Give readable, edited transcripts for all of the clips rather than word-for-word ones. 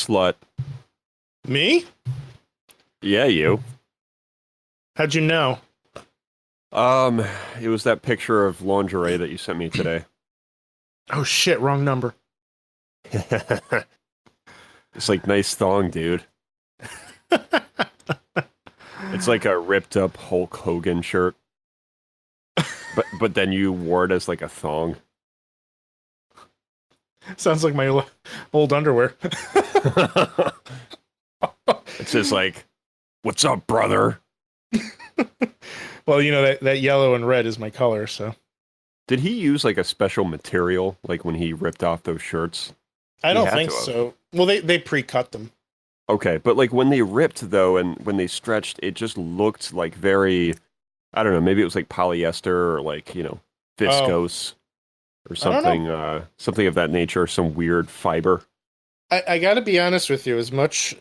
slut. Me? Yeah, you. How'd you know? It was that picture of lingerie that you sent me today. Oh shit, wrong number. It's like nice thong, dude. It's like a ripped up Hulk Hogan shirt. But then you wore it as like a thong. Sounds like my old underwear. It's just like, what's up, brother? Well, you know that yellow and red is my color, so. Did he use like a special material, like when he ripped off those shirts? I don't think so. Well, they pre-cut them. Okay, but like when they ripped though, and when they stretched, it just looked like very, I don't know, maybe it was like polyester or like, viscose or something, something of that nature, some weird fiber. I got to be honest with you, as much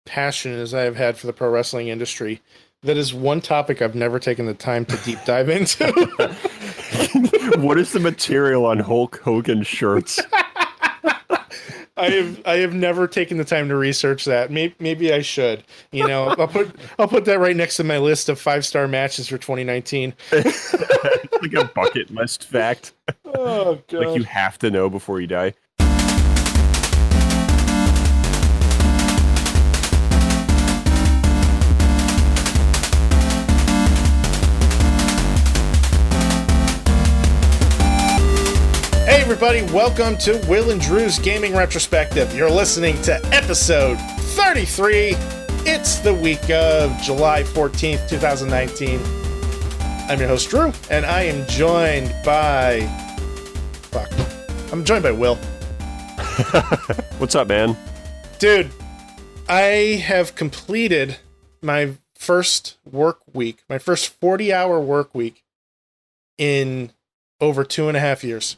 passion as I have had for the pro wrestling industry, that is one topic I've never taken the time to deep dive into. What is the material on Hulk Hogan shirts? I have never taken the time to research that. Maybe I should. I'll put that right next to my list of 5-star matches for 2019. Like a bucket list fact. Oh god! Like you have to know before you die. Hey everybody, welcome to Will and Drew's Gaming Retrospective. You're listening to episode 33. It's the week of July 14th, 2019. I'm your host, Drew, and I am joined by... I'm joined by Will. What's up, man? Dude, I have completed my first work week, my first 40-hour work week in over 2.5 years.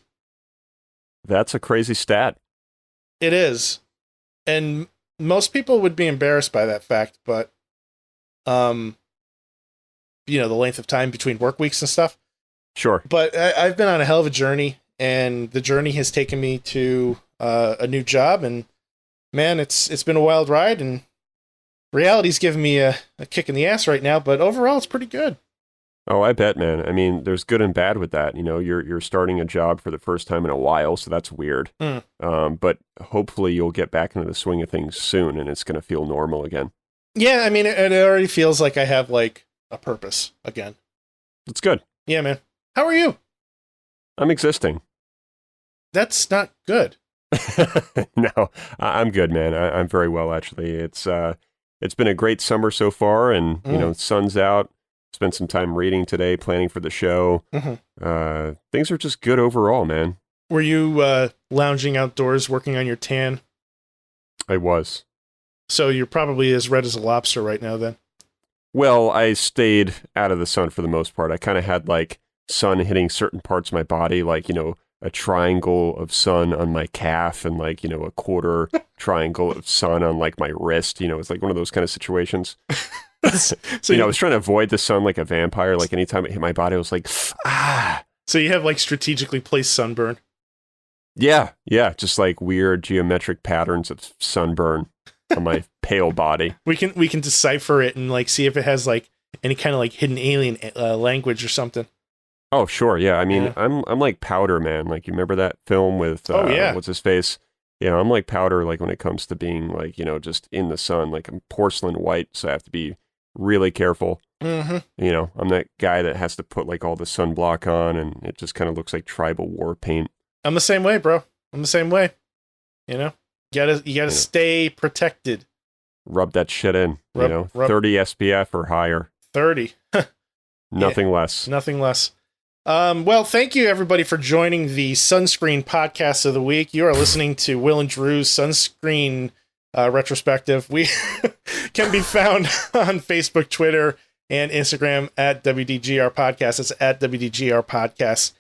That's a crazy stat. It is. And most people would be embarrassed by that fact, but the length of time between work weeks and stuff. Sure. But I've been on a hell of a journey, and the journey has taken me to a new job, and man, it's been a wild ride, and reality's giving me a kick in the ass right now, but overall it's pretty good. Oh, I bet, man. I mean, there's good and bad with that. You're starting a job for the first time in a while, so that's weird. But hopefully you'll get back into the swing of things soon, and it's going to feel normal again. Yeah, I mean, it already feels like I have, like, a purpose again. It's good. Yeah, man. How are you? I'm existing. That's not good. No, I'm good, man. I'm very well, actually. It's been a great summer so far, and, sun's out. Spent some time reading today, planning for the show. Mm-hmm. Things are just good overall, man. Were you lounging outdoors working on your tan? I was. So you're probably as red as a lobster right now, then. Well, I stayed out of the sun for the most part. I kind of had like sun hitting certain parts of my body, like, a triangle of sun on my calf and like, a quarter triangle of sun on like my wrist. It's like one of those kind of situations. So I was trying to avoid the sun like a vampire. Like anytime it hit my body, I was like, ah. So you have like strategically placed sunburn. Yeah, just like weird geometric patterns of sunburn on my pale body. We can decipher it and like see if it has like any kind of like hidden alien language or something. Oh sure, yeah. I mean, Yeah. I'm like Powder, man. Like you remember that film with what's his face? Yeah, I'm like Powder. Like when it comes to being like just in the sun. Like I'm porcelain white, so I have to be really careful. Mm-hmm. I'm that guy that has to put like all the sunblock on, and it just kind of looks like tribal war paint. I'm the same way, bro. I'm the same way. You gotta stay protected. Rub that shit in. Rub. 30 SPF or higher. 30. Nothing less. Nothing less. Well, thank you everybody for joining the Sunscreen Podcast of the Week. You are listening to Will and Drew's Sunscreen Retrospective. We can be found on Facebook, Twitter, and Instagram at WDGRPodcast. It's at WDGRPodcast.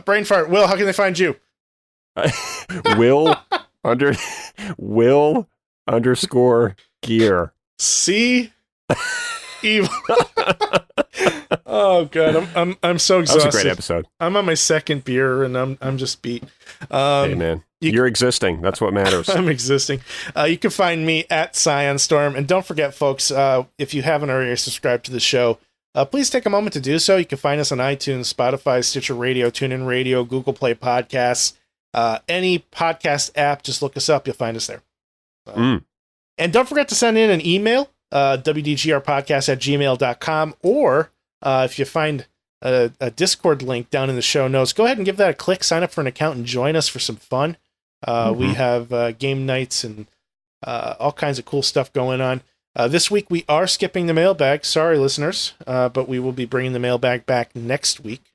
Brain fart. Will, how can they find you? Will_gear. See? Evil. Oh god, I'm so exhausted. That was a great episode. I'm on my second beer and I'm just beat. Hey man, you're existing. That's what matters. I'm existing. You can find me at ScionStorm, and don't forget, folks, if you haven't already subscribed to the show, please take a moment to do so. You can find us on iTunes, Spotify, Stitcher Radio, TuneIn Radio, Google Play Podcasts, any podcast app. Just look us up; you'll find us there. And don't forget to send in an email, WDGRPodcast@gmail.com, or if you find a Discord link down in the show notes, go ahead and give that a click, sign up for an account, and join us for some fun. We have game nights and all kinds of cool stuff going on. This week we are skipping the mailbag. Sorry, listeners, but we will be bringing the mailbag back next week.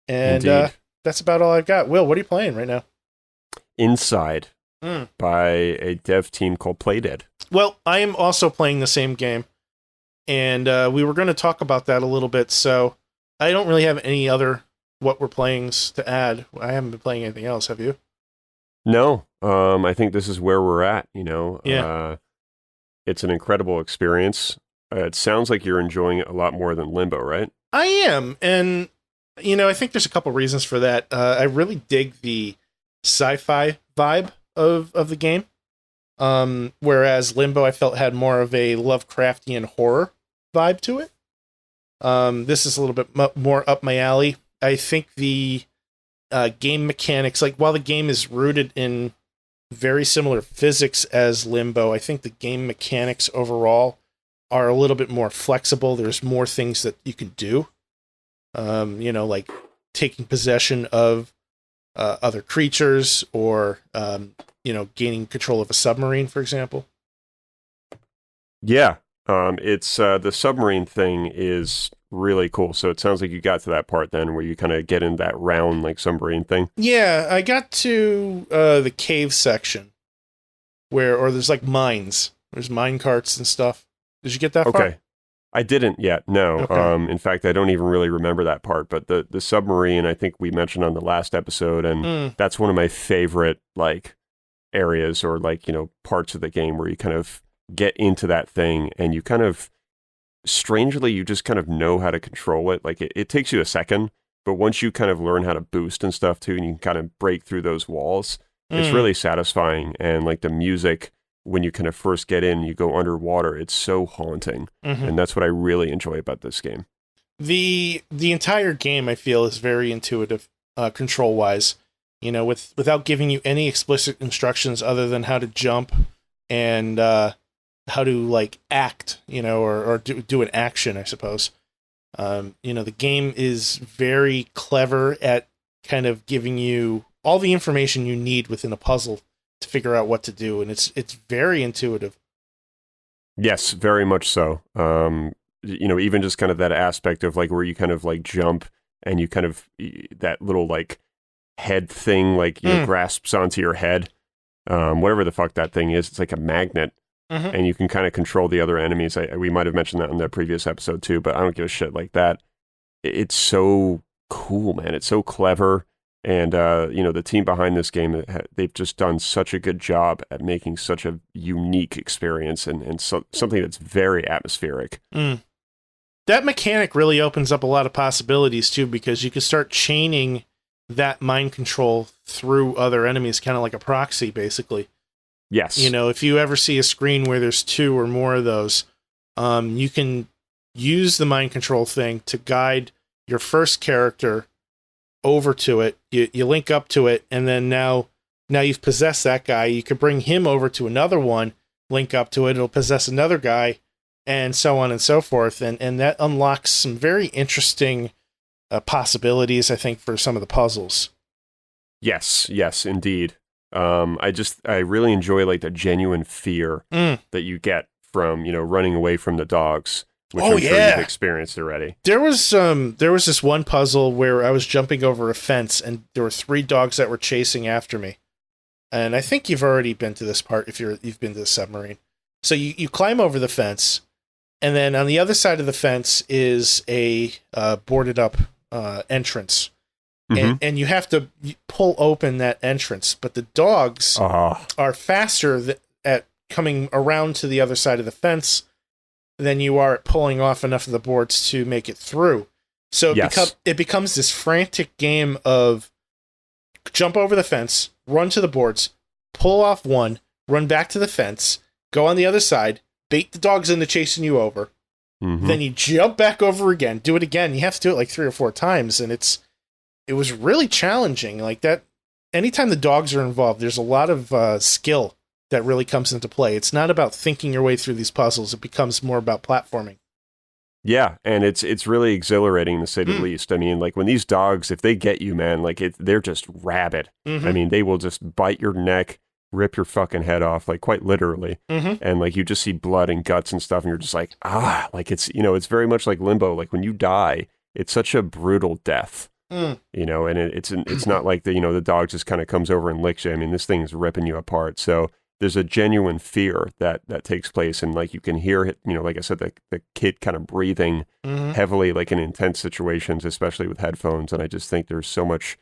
And that's about all I've got. Will, what are you playing right now? Inside by a dev team called Playdead. Well, I am also playing the same game, and we were going to talk about that a little bit, so I don't really have any other what we're playings to add. I haven't been playing anything else, have you? No, I think this is where we're at, you know. Yeah. It's an incredible experience. It sounds like you're enjoying it a lot more than Limbo, right? I am, and, you know, I think there's a couple reasons for that. I really dig the sci-fi vibe of the game. Whereas Limbo, I felt, had more of a Lovecraftian horror vibe to it. This is a little bit more up my alley. I think the game mechanics, like while the game is rooted in very similar physics as Limbo, I think the game mechanics overall are a little bit more flexible. There's more things that you can do. You know, like taking possession of other creatures, or you know, gaining control of a submarine, for example. Yeah, it's the submarine thing is really cool. So it sounds like you got to that part then where you kind of get in that round like submarine thing. Yeah, I got to the cave section or there's like mines. There's mine carts and stuff. Did you get that far? Okay. I didn't yet, no. Okay. In fact, I don't even really remember that part, but the submarine, I think we mentioned on the last episode, and that's one of my favorite, like, areas or, like, you know, parts of the game where you kind of get into that thing and you kind of, strangely, you just kind of know how to control it. Like, it takes you a second, but once you kind of learn how to boost and stuff, too, and you can kind of break through those walls, it's really satisfying, and, like, the music, when you kind of first get in, you go underwater, it's so haunting. And that's what I really enjoy about this game. The entire game, I feel, is very intuitive, control-wise. You know, without giving you any explicit instructions other than how to jump and how to, like, act, you know, or do an action, I suppose. You know, the game is very clever at kind of giving you all the information you need within a puzzle to figure out what to do, and it's very intuitive. Yes, very much so. You know, even just kind of that aspect of like where you kind of like jump and you kind of that little like head thing like you know, grasps onto your head, whatever the fuck that thing is. It's like a magnet, and you can kind of control the other enemies. We might have mentioned that in the previous episode too, but I don't give a shit like that. It's so cool, man. It's so clever. And, you know, the team behind this game, they've just done such a good job at making such a unique experience and something that's very atmospheric. That mechanic really opens up a lot of possibilities, too, because you can start chaining that mind control through other enemies, kind of like a proxy, basically. Yes. You know, if you ever see a screen where there's two or more of those, you can use the mind control thing to guide your first character over to it. You link up to it, and then now you've possessed that guy. You could bring him over to another one, link up to it, it'll possess another guy, and so on and so forth. And that unlocks some very interesting possibilities, I think, for some of the puzzles. Yes, indeed. I really enjoy like the genuine fear that you get from, you know, running away from the dogs. Which I'm sure you've experienced already. There was this one puzzle where I was jumping over a fence and there were 3 dogs that were chasing after me. And I think you've already been to this part if you've been to the submarine. So you climb over the fence, and then on the other side of the fence is a boarded up entrance. And you have to pull open that entrance, but the dogs are faster at coming around to the other side of the fence than you are at pulling off enough of the boards to make it through. So it becomes this frantic game of jump over the fence, run to the boards, pull off one, run back to the fence, go on the other side, bait the dogs into chasing you over, then you jump back over again, do it again. You have to do it like 3 or 4 times, and it was really challenging. Like that, anytime the dogs are involved, there's a lot of skill that really comes into play. It's not about thinking your way through these puzzles. It becomes more about platforming. Yeah, and it's really exhilarating to say the least. I mean, like when these dogs, if they get you, man, like they're just rabid. I mean, they will just bite your neck, rip your fucking head off, like quite literally. And like you just see blood and guts and stuff, and you're just like, like it's, it's very much like Limbo. Like when you die, it's such a brutal death, and it's not like the dog just kind of comes over and licks you. I mean, this thing is ripping you apart. So there's a genuine fear that takes place, and like you can hear it, like I said, the kid kind of breathing heavily, like in intense situations, especially with headphones. And I just think there's so much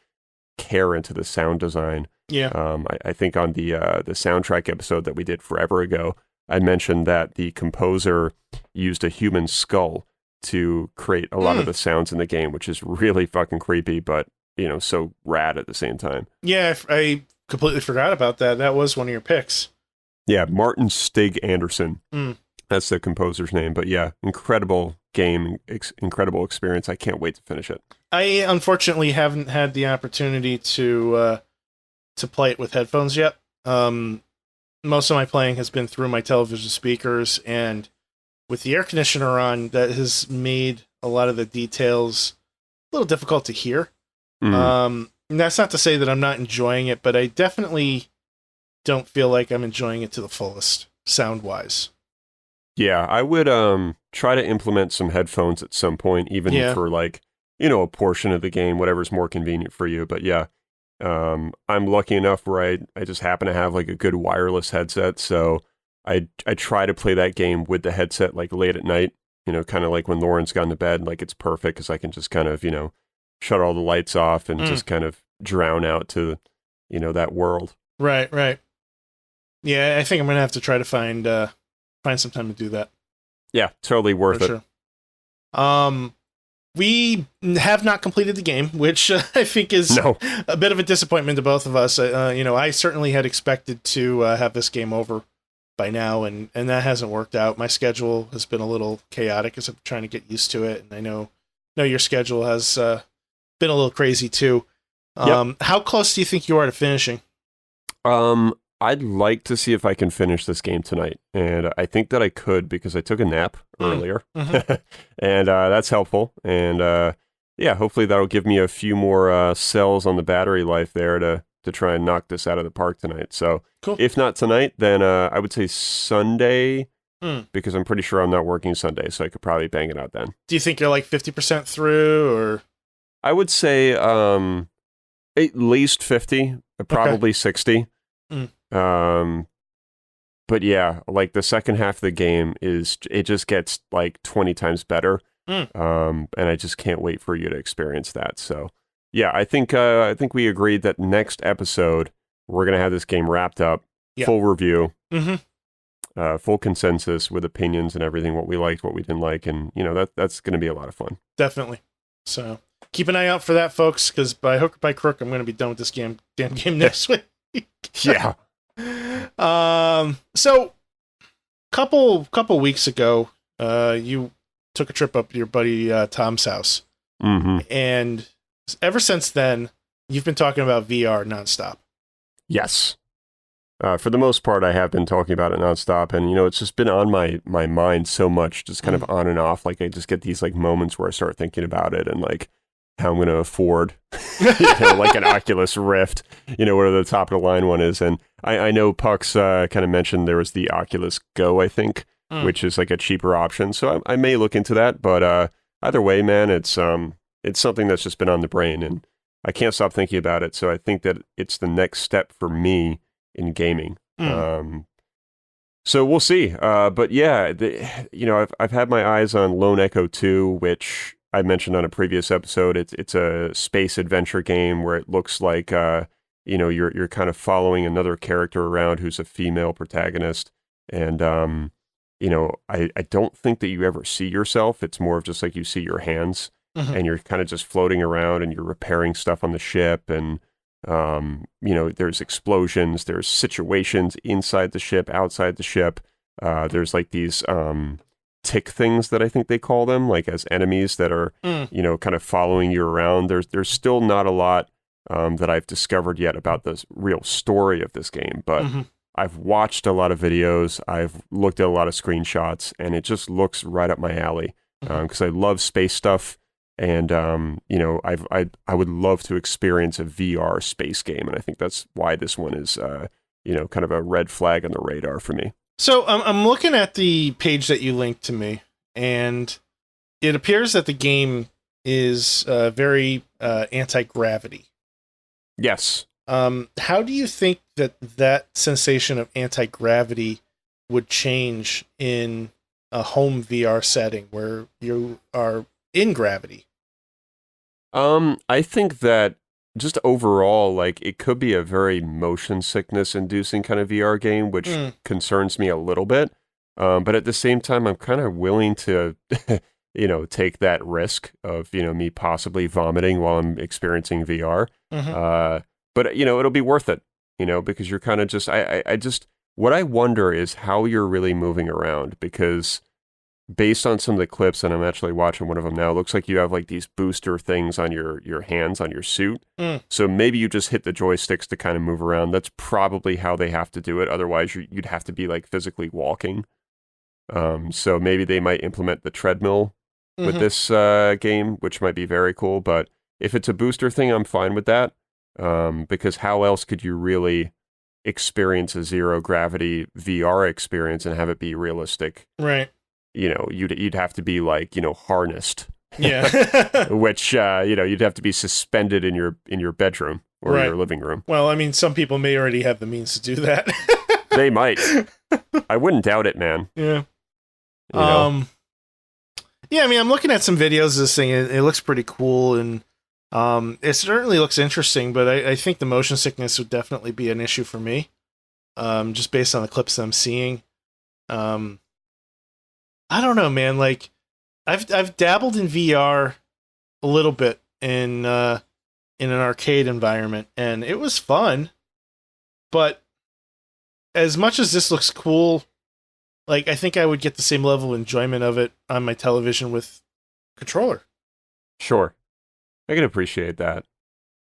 care into the sound design. Yeah. I think on the soundtrack episode that we did forever ago, I mentioned that the composer used a human skull to create a lot of the sounds in the game, which is really fucking creepy, but so rad at the same time. Yeah, I completely forgot about that. That was one of your picks. Yeah, Martin Stig Anderson. That's the composer's name. But yeah, incredible game, incredible experience. I can't wait to finish it. I unfortunately haven't had the opportunity to play it with headphones yet. Most of my playing has been through my television speakers, and with the air conditioner on, that has made a lot of the details a little difficult to hear. And that's not to say that I'm not enjoying it, but I definitely don't feel like I'm enjoying it to the fullest, sound-wise. Yeah, I would try to implement some headphones at some point, even for like, a portion of the game, whatever's more convenient for you. But yeah, I'm lucky enough where I just happen to have like a good wireless headset, so I try to play that game with the headset like late at night, kind of like when Lauren's gone to bed. Like it's perfect because I can just kind of, shut all the lights off and just kind of drown out to, that world. Right. Yeah, I think I'm going to have to try to find some time to do that. Yeah, totally worth it. Sure. We have not completed the game, which I think is a bit of a disappointment to both of us. I certainly had expected to have this game over by now, and that hasn't worked out. My schedule has been a little chaotic as I'm trying to get used to it, and I know your schedule has been a little crazy too. How close do you think you are to finishing? I'd like to see if I can finish this game tonight, and I think that I could because I took a nap earlier, and that's helpful. And hopefully that'll give me a few more cells on the battery life there to try and knock this out of the park tonight. So cool. If not tonight, then I would say Sunday, because I'm pretty sure I'm not working Sunday, so I could probably bang it out then. Do you think you're like 50% through, or? I would say at least 50, probably 60. But yeah, like the second half of the game it just gets like 20 times better. And I just can't wait for you to experience that. So yeah, I think we agreed that next episode we're going to have this game wrapped up, full review, full consensus with opinions and everything, what we liked, what we didn't like. And that's going to be a lot of fun. Definitely. So keep an eye out for that, folks, because by hook or by crook, I'm going to be done with this damn game next week. Yeah. So couple weeks ago, you took a trip up to your buddy Tom's house, and ever since then, you've been talking about VR nonstop. Yes. For the most part, I have been talking about it nonstop, and it's just been on my mind so much, just kind of on and off. Like I just get these like moments where I start thinking about it and like how I'm going to afford, like an Oculus Rift, whatever the top of the line one is. And I know Puck's kind of mentioned there was the Oculus Go, I think, which is like a cheaper option. So I may look into that, but either way, man, it's something that's just been on the brain, and I can't stop thinking about it. So I think that it's the next step for me in gaming. So we'll see. But yeah, I've had my eyes on Lone Echo 2, which I mentioned on a previous episode. It's a space adventure game where it looks like you're kind of following another character around who's a female protagonist, and I don't think that you ever see yourself. It's more of just like you see your hands Mhm. and you're kind of just floating around and you're repairing stuff on the ship. And, there's explosions, there's situations inside the ship, outside the ship. There's like these tick things that I think they call them, like as enemies that are, kind of following you around. There's still not a lot that I've discovered yet about the real story of this game, but I've watched a lot of videos, I've looked at a lot of screenshots, and it just looks right up my alley because I love space stuff, and I would love to experience a VR space game, and I think that's why this one is kind of a red flag on the radar for me. So I'm looking at the page that you linked to me, and it appears that the game is very anti-gravity. Yes. How do you think that sensation of anti-gravity would change in a home VR setting where you are in gravity? I think that just overall, like, it could be a very motion sickness inducing kind of VR game, which concerns me a little bit. But at the same time, I'm kind of willing to, take that risk of, me possibly vomiting while I'm experiencing VR. But, it'll be worth it, because you're kind of just, I just, what I wonder is how you're really moving around, because based on some of the clips, and I'm actually watching one of them now, it looks like you have like these booster things on your hands on your suit. So maybe you just hit the joysticks to kind of move around. That's probably how they have to do it. Otherwise, you'd have to be like physically walking. So maybe they might implement the treadmill with this game, which might be very cool. But if it's a booster thing, I'm fine with that. Because how else could you really experience a zero gravity VR experience and have it be realistic? Right. You'd have to be like, harnessed. Yeah. Which you'd have to be suspended in your bedroom or your living room. Well, I mean, some people may already have the means to do that. They might. I wouldn't doubt it, man. Yeah. Yeah, I mean, I'm looking at some videos of this thing. It looks pretty cool, and it certainly looks interesting, but I think the motion sickness would definitely be an issue for me, just based on the clips that I'm seeing. I don't know, man. Like, I've dabbled in VR a little bit in an arcade environment, and it was fun. But as much as this looks cool, like, I think I would get the same level of enjoyment of it on my television with controller. Sure, I can appreciate that.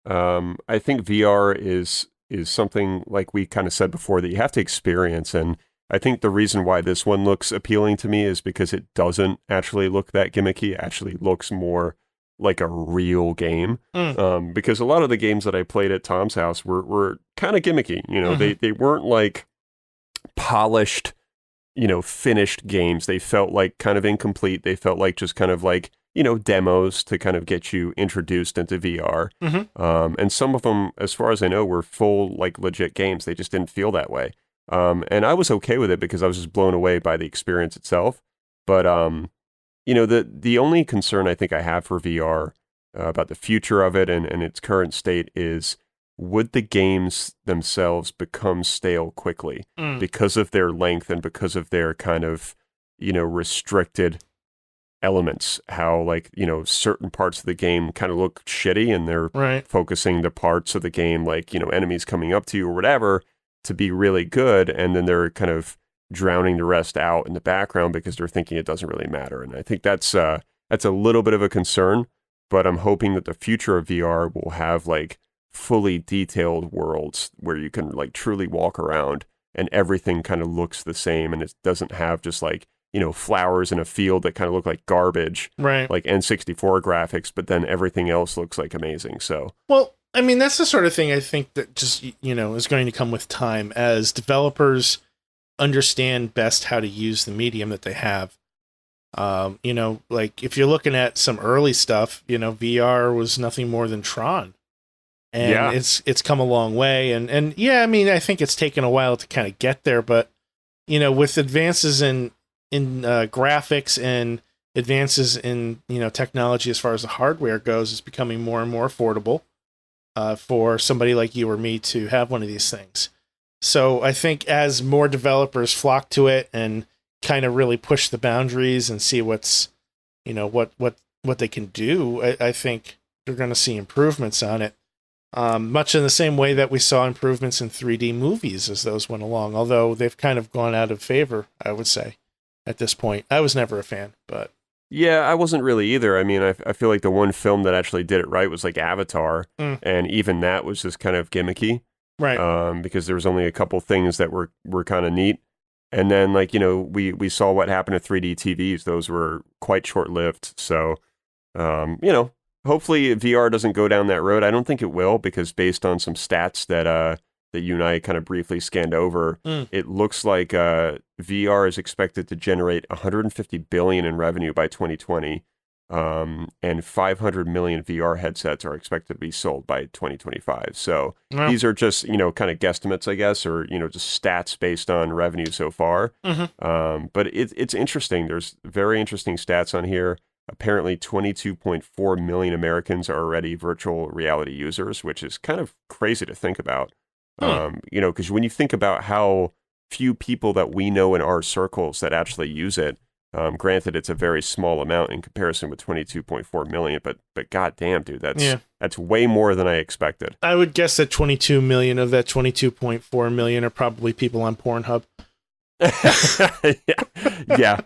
I think VR is something, like we kind of said before, that you have to experience, and I think the reason why this one looks appealing to me is because it doesn't actually look that gimmicky. It actually looks more like a real game. Because a lot of the games that I played at Tom's house were kind of gimmicky. They weren't like polished, finished games. They felt like kind of incomplete. They felt like just kind of like, demos to kind of get you introduced into VR. And some of them, as far as I know, were full, like, legit games. They just didn't feel that way. And I was okay with it because I was just blown away by the experience itself. But, the only concern I think I have for VR about the future of it and its current state is, would the games themselves become stale quickly because of their length and because of their kind of, restricted elements? How, like, certain parts of the game kind of look shitty and they're focusing the parts of the game, like, enemies coming up to you or whatever, to be really good, and then they're kind of drowning the rest out in the background because they're thinking it doesn't really matter. And I think that's a little bit of a concern, but I'm hoping that the future of VR will have, like, fully detailed worlds where you can, like, truly walk around and everything kind of looks the same, and it doesn't have just, like, flowers in a field that kind of look like garbage, like N64 graphics, but then everything else looks like amazing. So, well, I mean, that's the sort of thing I think that just, is going to come with time as developers understand best how to use the medium that they have. Like, if you're looking at some early stuff, VR was nothing more than Tron. And it's come a long way. And yeah, I mean, I think it's taken a while to kind of get there, but, with advances in graphics and advances in, technology as far as the hardware goes, it's becoming more and more affordable for somebody like you or me to have one of these things. So I think as more developers flock to it and kind of really push the boundaries and see what's, what they can do, I think you're going to see improvements on it. Much in the same way that we saw improvements in 3D movies as those went along, although they've kind of gone out of favor, I would say, at this point. I was never a fan, but... Yeah, I wasn't really either. I mean, I feel like the one film that actually did it right was like Avatar, and even that was just kind of gimmicky. Right. Because there was only a couple things that were kind of neat. And then, like, we saw what happened to 3D TVs. Those were quite short-lived. So, hopefully VR doesn't go down that road. I don't think it will, because based on some stats that you and I kind of briefly scanned over, it looks like VR is expected to generate $150 billion in revenue by 2020, and 500 million VR headsets are expected to be sold by 2025. So these are just, kind of guesstimates, I guess, or, just stats based on revenue so far. But it's interesting. There's very interesting stats on here. Apparently 22.4 million Americans are already virtual reality users, which is kind of crazy to think about. Because when you think about how few people that we know in our circles that actually use it, granted it's a very small amount in comparison with 22.4 million, but goddamn, dude, that's way more than I expected. I would guess that 22 million of that 22.4 million are probably people on Pornhub. Yeah.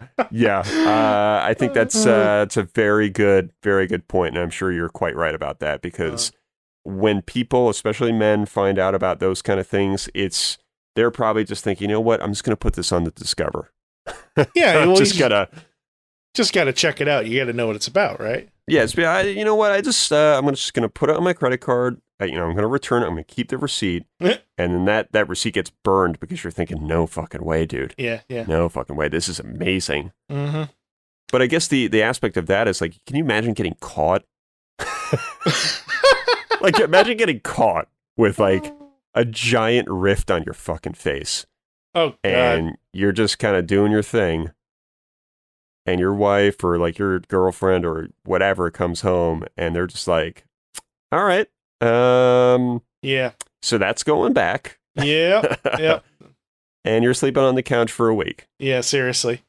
I think that's a very good point, and I'm sure you're quite right about that, because when people, especially men, find out about those kind of things, they're probably just thinking, you know what, I'm just going to put this on the Discover. Yeah, well, just gotta check it out. You got to know what it's about, right? Yes, you know what, I'm just going to put it on my credit card. I'm going to return it. I'm going to keep the receipt, and then that receipt gets burned because you're thinking, no fucking way, dude. Yeah. No fucking way. This is amazing. Mm-hmm. But I guess the aspect of that is, like, can you imagine getting caught? Like, imagine getting caught with, like, a giant rift on your fucking face. Oh, God. And you're just kind of doing your thing, and your wife or, like, your girlfriend or whatever comes home, and they're just like, all right, yeah. So that's going back. Yeah. And you're sleeping on the couch for a week. Yeah, seriously.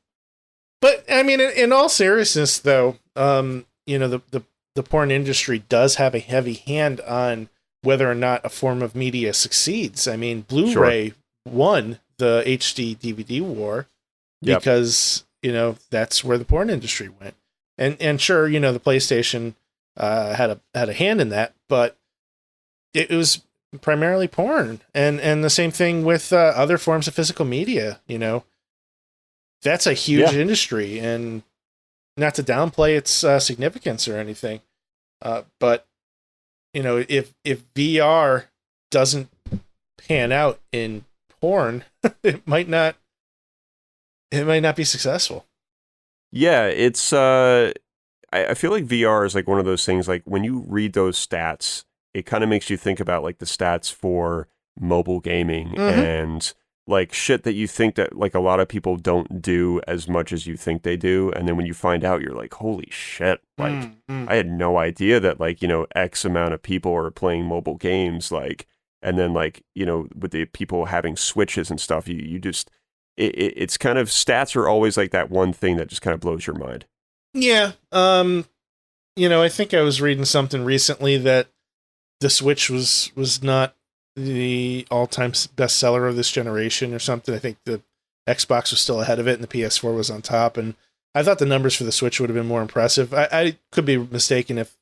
But, I mean, in all seriousness, though, the porn industry does have a heavy hand on whether or not a form of media succeeds. I mean, Blu-ray won the HD DVD war because, that's where the porn industry went. And sure, the PlayStation had a hand in that, but it was primarily porn. And the same thing with other forms of physical media, That's a huge industry, and not to downplay its significance or anything. But if VR doesn't pan out in porn, it might not be successful. Yeah, it's I feel like VR is like one of those things, like when you read those stats, it kind of makes you think about like the stats for mobile gaming and like shit that you think that like a lot of people don't do as much as you think they do. And then when you find out, you're like, holy shit. Like I had no idea that like, X amount of people are playing mobile games. Like, and then like, with the people having Switches and stuff, you just, it's kind of, stats are always like that one thing that just kind of blows your mind. Yeah. I think I was reading something recently that the Switch was not the all-time bestseller of this generation or something. I think the Xbox was still ahead of it and the PS4 was on top. And I thought the numbers for the Switch would have been more impressive. I could be mistaken if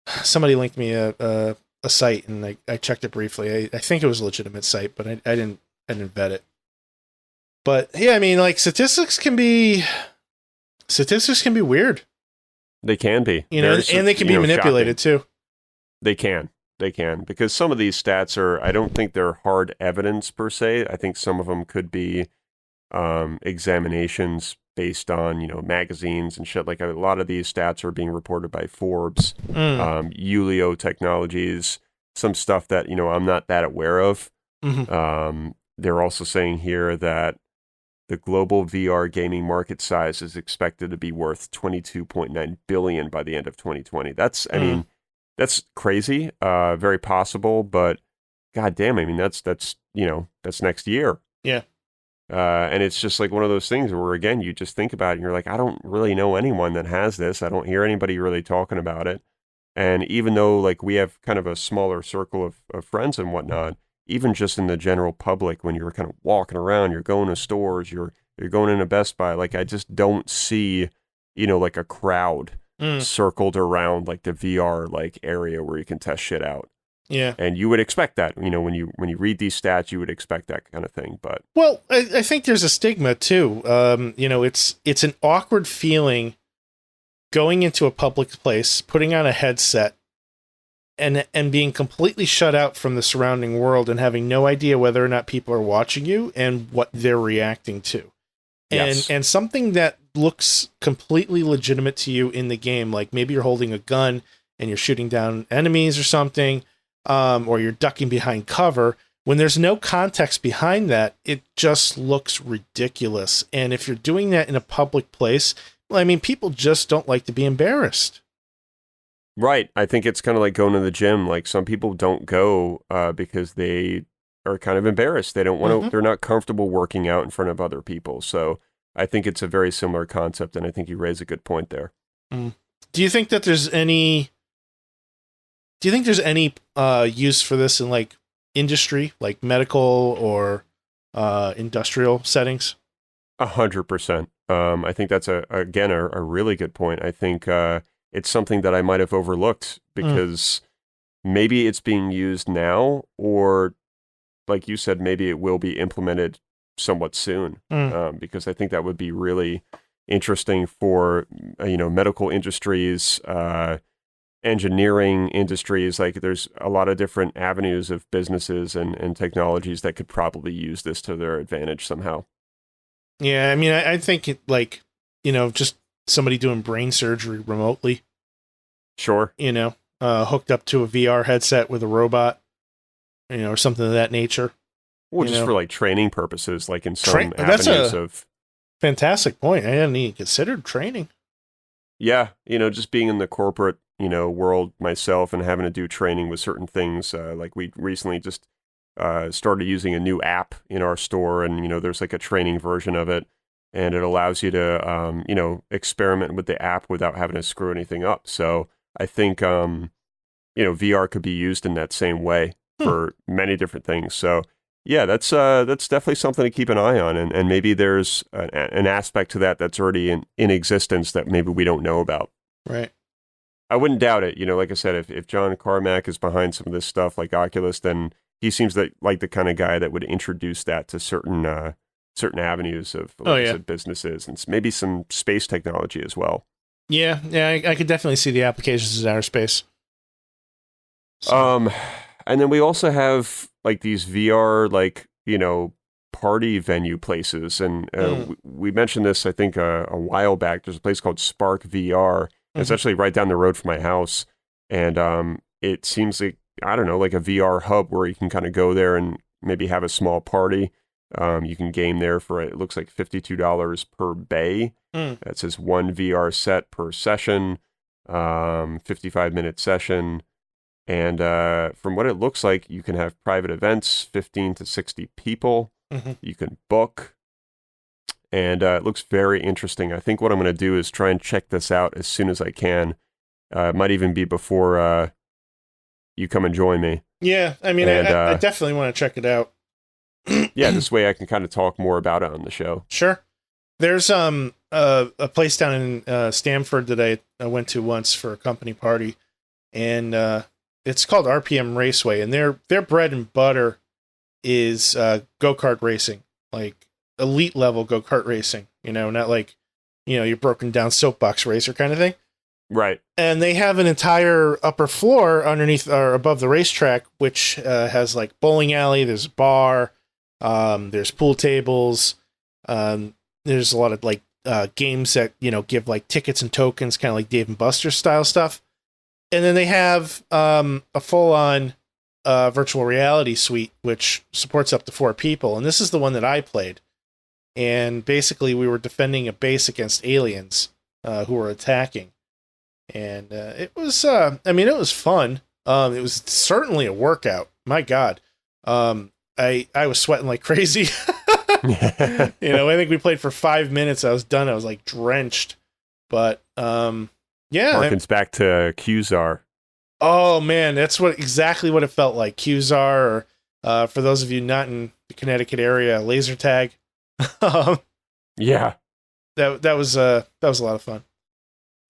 somebody linked me a site and I checked it briefly. I think it was a legitimate site, but I didn't vet it. But yeah, I mean, like statistics can be weird. They can be. And they can be manipulated shocking. too. They can, because some of these stats I don't think they're hard evidence per se. I think some of them could be examinations based on, magazines and shit. Like a lot of these stats are being reported by Forbes, Ulio Technologies, some stuff that, I'm not that aware of. They're also saying here that the global VR gaming market size is expected to be worth $22.9 billion by the end of 2020. That's, I mean, that's crazy, very possible, but goddamn, I mean, that's next year. Yeah. And it's just like one of those things where, again, you just think about it and you're like, I don't really know anyone that has this. I don't hear anybody really talking about it. And even though like we have kind of a smaller circle of friends and whatnot, even just in the general public, when you're kind of walking around, you're going to stores, you're going into Best Buy, like I just don't see, like a crowd circled around like the VR like area where you can test shit out. Yeah. And you would expect that, when you read these stats, you would expect that kind of thing. But well, I think there's a stigma too. It's an awkward feeling going into a public place, putting on a headset, and being completely shut out from the surrounding world and having no idea whether or not people are watching you and what they're reacting to. yes. And something that looks completely legitimate to you in the game, like maybe you're holding a gun and you're shooting down enemies or something, or you're ducking behind cover. When there's no context behind that, it just looks ridiculous. And if you're doing that in a public place, well, I mean, people just don't like to be embarrassed. Right. I think it's kind of like going to the gym. Like some people don't go because they are kind of embarrassed. They don't want to, they're not comfortable working out in front of other people. So I think it's a very similar concept. And I think you raise a good point there. Do you think that there's any use for this in like industry, like medical or industrial settings? 100%. I think that's again a really good point. I think it's something that I might have overlooked because maybe it's being used now, or like you said, maybe it will be implemented somewhat soon. Because I think that would be really interesting for medical industries, engineering industries. Like there's a lot of different avenues of businesses and technologies that could probably use this to their advantage somehow. Yeah, I mean, I think it, like, just somebody doing brain surgery remotely. Sure. Hooked up to a VR headset with a robot, or something of that nature. Well, just for like training purposes, like in some avenues of. Fantastic point. I hadn't even considered training. Yeah, just being in the corporate, world myself and having to do training with certain things. Like we recently just started using a new app in our store, and there's like a training version of it, and it allows you to experiment with the app without having to screw anything up. So I think VR could be used in that same way for many different things. So yeah, that's definitely something to keep an eye on, and maybe there's an aspect to that that's already in existence that maybe we don't know about. Right. I wouldn't doubt it. Like I said, if John Carmack is behind some of this stuff like Oculus, then he seems like the kind of guy that would introduce that to certain avenues of I said, businesses, and maybe some space technology as well. Yeah, I could definitely see the applications in outer space. So. And then we also have like these VR party venue places, and we mentioned this I think a while back. There's a place called Spark VR. It's actually right down the road from my house, and it seems like, I don't know, like a VR hub where you can kind of go there and maybe have a small party. You can game there for, it looks like $52 per bay. That says one VR set per session, 55-minute session. And from what it looks like, you can have private events, 15 to 60 people. You can book. And it looks very interesting. I think what I'm going to do is try and check this out as soon as I can. It might even be before you come and join me. Yeah, I mean, I definitely want to check it out. Yeah, this way I can kind of talk more about it on the show. Sure. There's a place down in Stamford that I went to once for a company party, and it's called RPM Raceway, and their bread and butter is go-kart racing, like elite level go-kart racing, not like, your broken down soapbox racer kind of thing. Right. And they have an entire upper floor underneath or above the racetrack, which has like bowling alley, there's a bar, there's pool tables, there's a lot of like games that, give like tickets and tokens, kind of like Dave and Buster's style stuff. And then they have a full-on virtual reality suite, which supports up to 4 people. And this is the one that I played. And basically, we were defending a base against aliens who were attacking. And it was, it was fun. It was certainly a workout. My God. I was sweating like crazy. I think we played for 5 minutes. I was done. I was like drenched. But harkens back to Qzar. Oh man, that's exactly what it felt like. Qzar, or for those of you not in the Connecticut area, laser tag. Yeah, that was a lot of fun.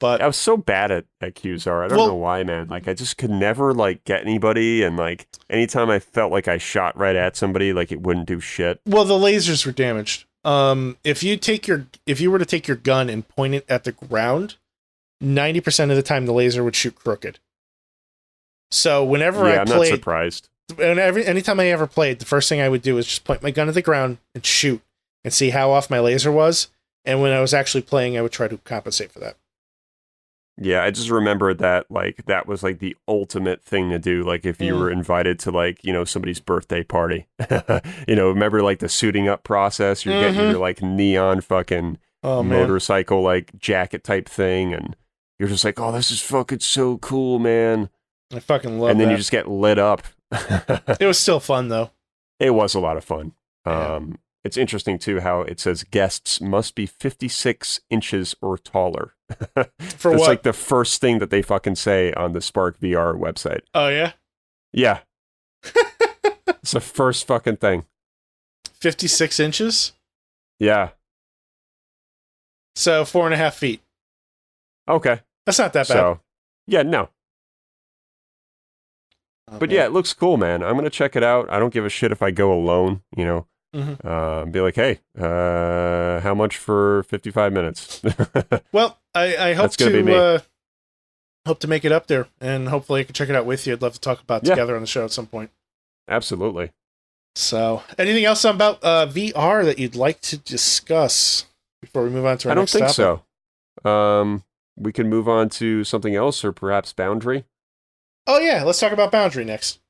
But I was so bad at Qzar. I don't know why, man. Like, I just could never like get anybody, and like anytime I felt like I shot right at somebody, like it wouldn't do shit. Well, the lasers were damaged. If you were to take your gun and point it at the ground, 90% of the time the laser would shoot crooked. So whenever I played, I'm not surprised. Anytime I ever played, the first thing I would do is just point my gun at the ground and shoot and see how off my laser was. And when I was actually playing, I would try to compensate for that. Yeah, I just remember that, like, that was, like, the ultimate thing to do, like, if you were invited to, like, somebody's birthday party. Remember, like, the suiting up process? You're getting your, like, neon fucking motorcycle, like, jacket type thing, and you're just like, oh, this is fucking so cool, man. I fucking love it. And then you just get lit up. It was still fun, though. It was a lot of fun. Yeah. It's interesting, too, how it says guests must be 56 inches or taller. For That's what? like the first thing that they fucking say on the Spark VR website. Oh, yeah? Yeah. It's the first fucking thing. 56 inches? Yeah. So 4.5 feet. Okay. That's not that bad. So, yeah, no. But yeah, it looks cool, man. I'm going to check it out. I don't give a shit if I go alone, be like, hey, how much for 55 minutes? Well, I hope to make it up there, and hopefully I can check it out with you. I'd love to talk about it together on the show at some point. Absolutely. So, anything else about VR that you'd like to discuss before we move on to our next topic? I don't think so. We can move on to something else, or perhaps Boundary. Oh yeah, let's talk about Boundary next.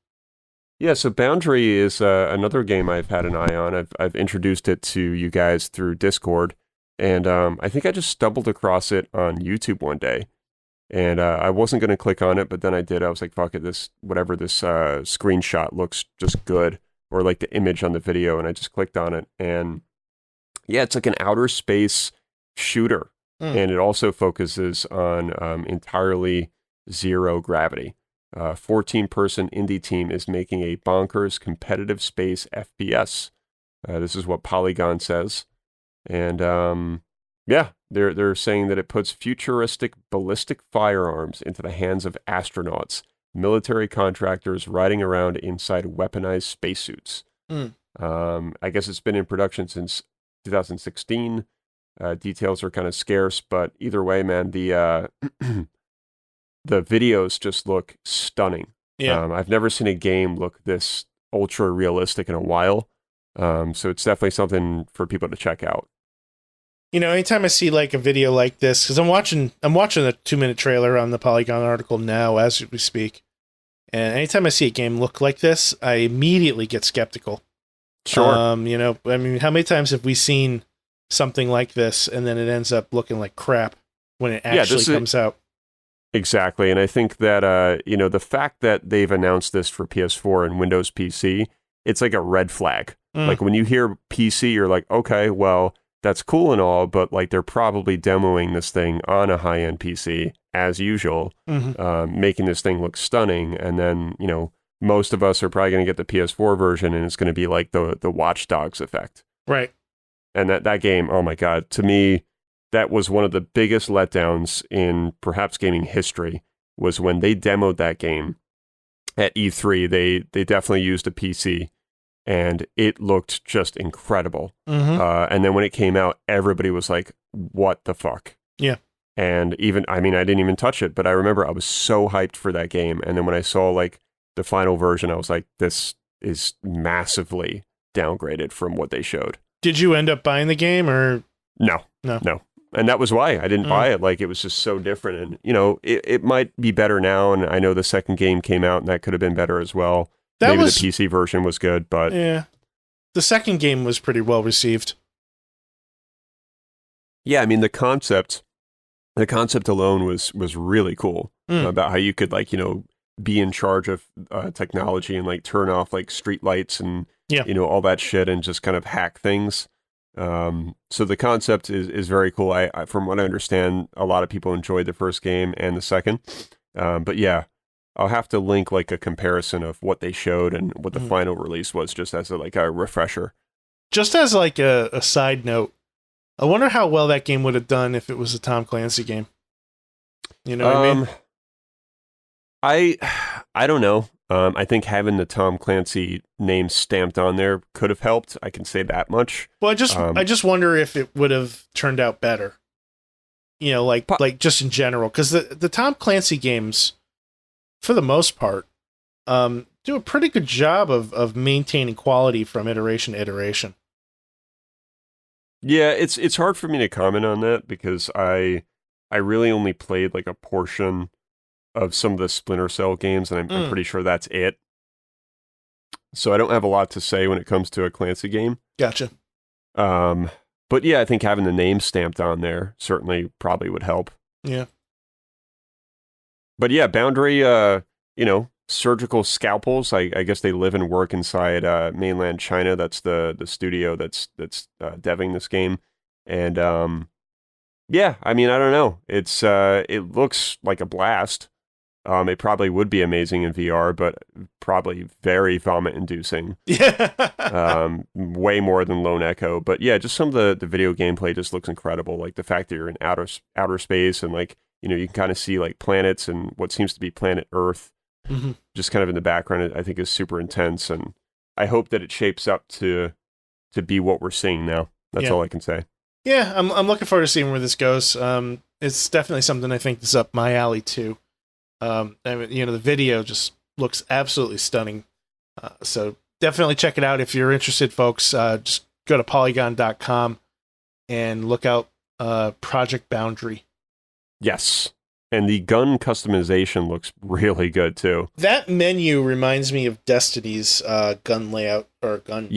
Yeah, so Boundary is another game I've had an eye on. I've introduced it to you guys through Discord, and I think I just stumbled across it on YouTube one day, and I wasn't going to click on it, but then I did. I was like, fuck it, this screenshot looks just good, or like the image on the video, and I just clicked on it, and yeah, it's like an outer space shooter, and it also focuses on entirely zero gravity. 14-person indie team is making a bonkers competitive space FPS. This is what Polygon says. And they're saying that it puts futuristic ballistic firearms into the hands of astronauts, military contractors riding around inside weaponized spacesuits. I guess it's been in production since 2016. Details are kind of scarce, but either way, man, the videos just look stunning. Yeah. I've never seen a game look this ultra realistic in a while. So it's definitely something for people to check out. Anytime I see like a video like this, because I'm watching a 2-minute trailer on the Polygon article now as we speak, and anytime I see a game look like this, I immediately get skeptical. Sure. How many times have we seen something like this and then it ends up looking like crap when it actually comes out? Exactly, and I think that the fact that they've announced this for PS4 and Windows PC, it's like a red flag. Like when you hear PC, you're like, okay, well, that's cool and all, but like they're probably demoing this thing on a high-end PC as usual, making this thing look stunning, and then most of us are probably going to get the PS4 version, and it's going to be like the Watch Dogs effect, right? And that game, oh my god, to me, that was one of the biggest letdowns in perhaps gaming history, was when they demoed that game at E3. They definitely used a PC, and it looked just incredible. And then when it came out, everybody was like, what the fuck? Yeah. And even, I didn't even touch it, but I remember I was so hyped for that game. And then when I saw like the final version, I was like, this is massively downgraded from what they showed. Did you end up buying the game or? No. And that was why I didn't buy it. Like, it was just so different. And, it might be better now. And I know the second game came out and that could have been better as well. Maybe the PC version was good, but... Yeah. The second game was pretty well received. Yeah, the concept alone was really cool. About how you could, like, be in charge of technology and, like, turn off, like, street lights and, all that shit and just kind of hack things. So the concept is very cool. I from what I understand, a lot of people enjoyed the first game and the second. But yeah, I'll have to link like a comparison of what they showed and what the final release was, just as like a refresher. Just as like a side note, I wonder how well that game would have done if it was a Tom Clancy game. You know what I mean? I don't know. I think having the Tom Clancy name stamped on there could have helped. I can say that much. Well, I just wonder if it would have turned out better. You know, like just in general, because the Tom Clancy games, for the most part, do a pretty good job of maintaining quality from iteration to iteration. Yeah, it's hard for me to comment on that because I really only played like a portion of some of the Splinter Cell games, and I'm pretty sure that's it. So I don't have a lot to say when it comes to a Clancy game. Gotcha. But yeah, I think having the name stamped on there certainly probably would help. Yeah. But yeah, Boundary, surgical scalpels. I guess they live and work inside mainland China. That's the studio that's deving this game, and yeah, I mean, I don't know. It looks like a blast. It probably would be amazing in VR, but probably very vomit-inducing. Yeah. Way more than Lone Echo. But yeah, just some of the video gameplay just looks incredible. Like the fact that you're in outer space and like, you know, you can kind of see like planets and what seems to be planet Earth just kind of in the background, I think is super intense. And I hope that it shapes up to be what we're seeing now. That's all I can say. Yeah, I'm looking forward to seeing where this goes. It's definitely something I think is up my alley too. I mean, you know, the video just looks absolutely stunning. So definitely check it out if you're interested, folks. Just go to polygon.com and look out Project Boundary. Yes. And the gun customization looks really good too. That menu reminds me of Destiny's gun layout or gun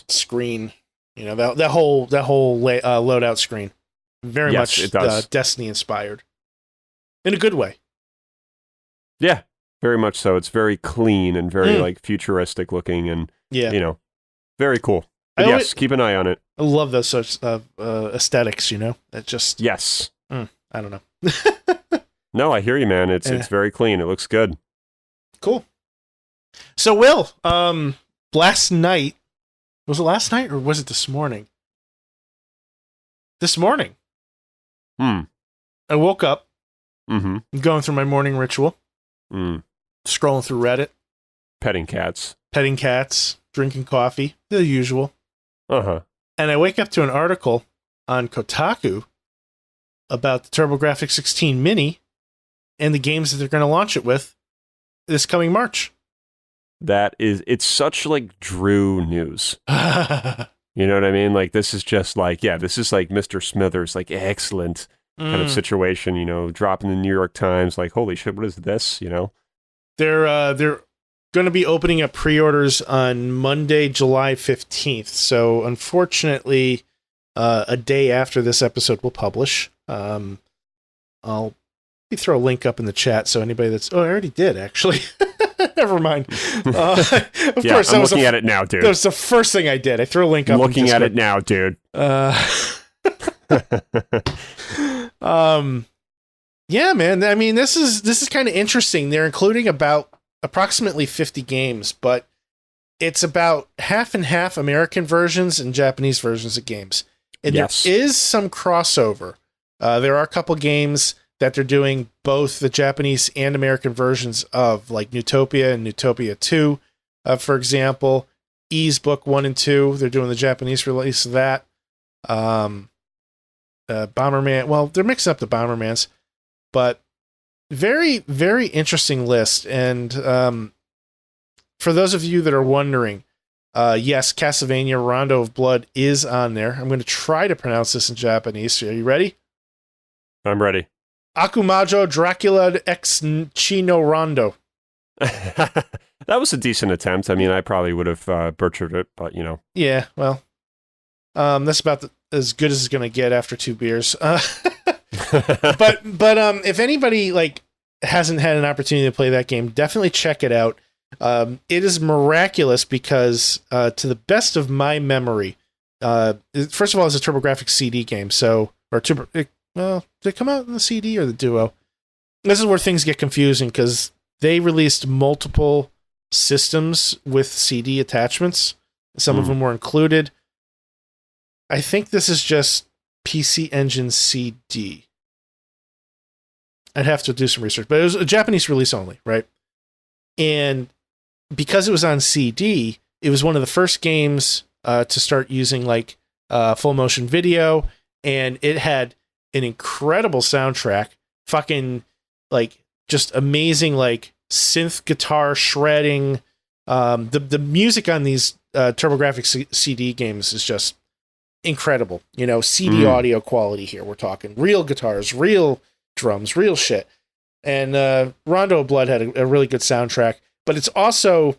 screen. You know, that whole loadout screen. Very much it does. Destiny inspired. In a good way. Yeah, very much so. It's very clean and very like futuristic looking and you know, very cool. But yes, keep an eye on it. I love those sorts of aesthetics, you know? It just Yes. I don't know. No, I hear you, man. It's very clean. It looks good. Cool. So Will, last night, was it last night or was it this morning? This morning. I woke up, going through my morning ritual, scrolling through Reddit, petting cats, drinking coffee, the usual. And I wake up to an article on Kotaku about the TurboGrafx 16 Mini and the games that they're going to launch it with this coming March. It's such like Drew news. You know what I mean? Like this is just like, this is like Mr. Smithers, like excellent kind of situation, you know, dropping the New York Times, like, holy shit, what is this? You know? They're going to be opening up pre-orders on Monday, July 15th. So unfortunately, a day after this episode will publish. I'll throw a link up in the chat so anybody that's... Oh, I already did, actually. Never mind. Of course, I'm looking at it now, dude. That was the first thing I did. I threw a link up. Looking at it now, dude. Yeah, man. I mean, this is kind of interesting. They're including about approximately 50 games, but it's about half and half American versions and Japanese versions of games. And there is some crossover. There are a couple games that they're doing both the Japanese and American versions of, like Newtopia and Newtopia 2, for example. Ease Book 1 and 2, they're doing the Japanese release of that. Bomberman, well, they're mixing up the Bombermans, but very, very interesting list. And for those of you that are wondering, yes, Castlevania Rondo of Blood is on there. I'm going to try to pronounce this in Japanese. Are you ready? I'm ready. Akumajo Dracula X Chino Rondo. That was a decent attempt. I mean, I probably would have butchered it, but you know. Yeah, well, that's about as good as it's going to get after 2 beers. But if anybody like hasn't had an opportunity to play that game, definitely check it out. It is miraculous because, to the best of my memory, First of all, it's a TurboGrafx CD game, so did it come out in the CD or the Duo? This is where things get confusing because they released multiple systems with CD attachments. Some of them were included. I think this is just PC Engine CD. I'd have to do some research, but it was a Japanese release only, right? And because it was on CD, it was one of the first games to start using like full motion video, and it had an incredible soundtrack, fucking like just amazing like synth guitar shredding. The music on these TurboGrafx CD games is just incredible. You know, CD audio quality here. We're talking real guitars, real drums, real shit. And Rondo of Blood had a really good soundtrack, but it's also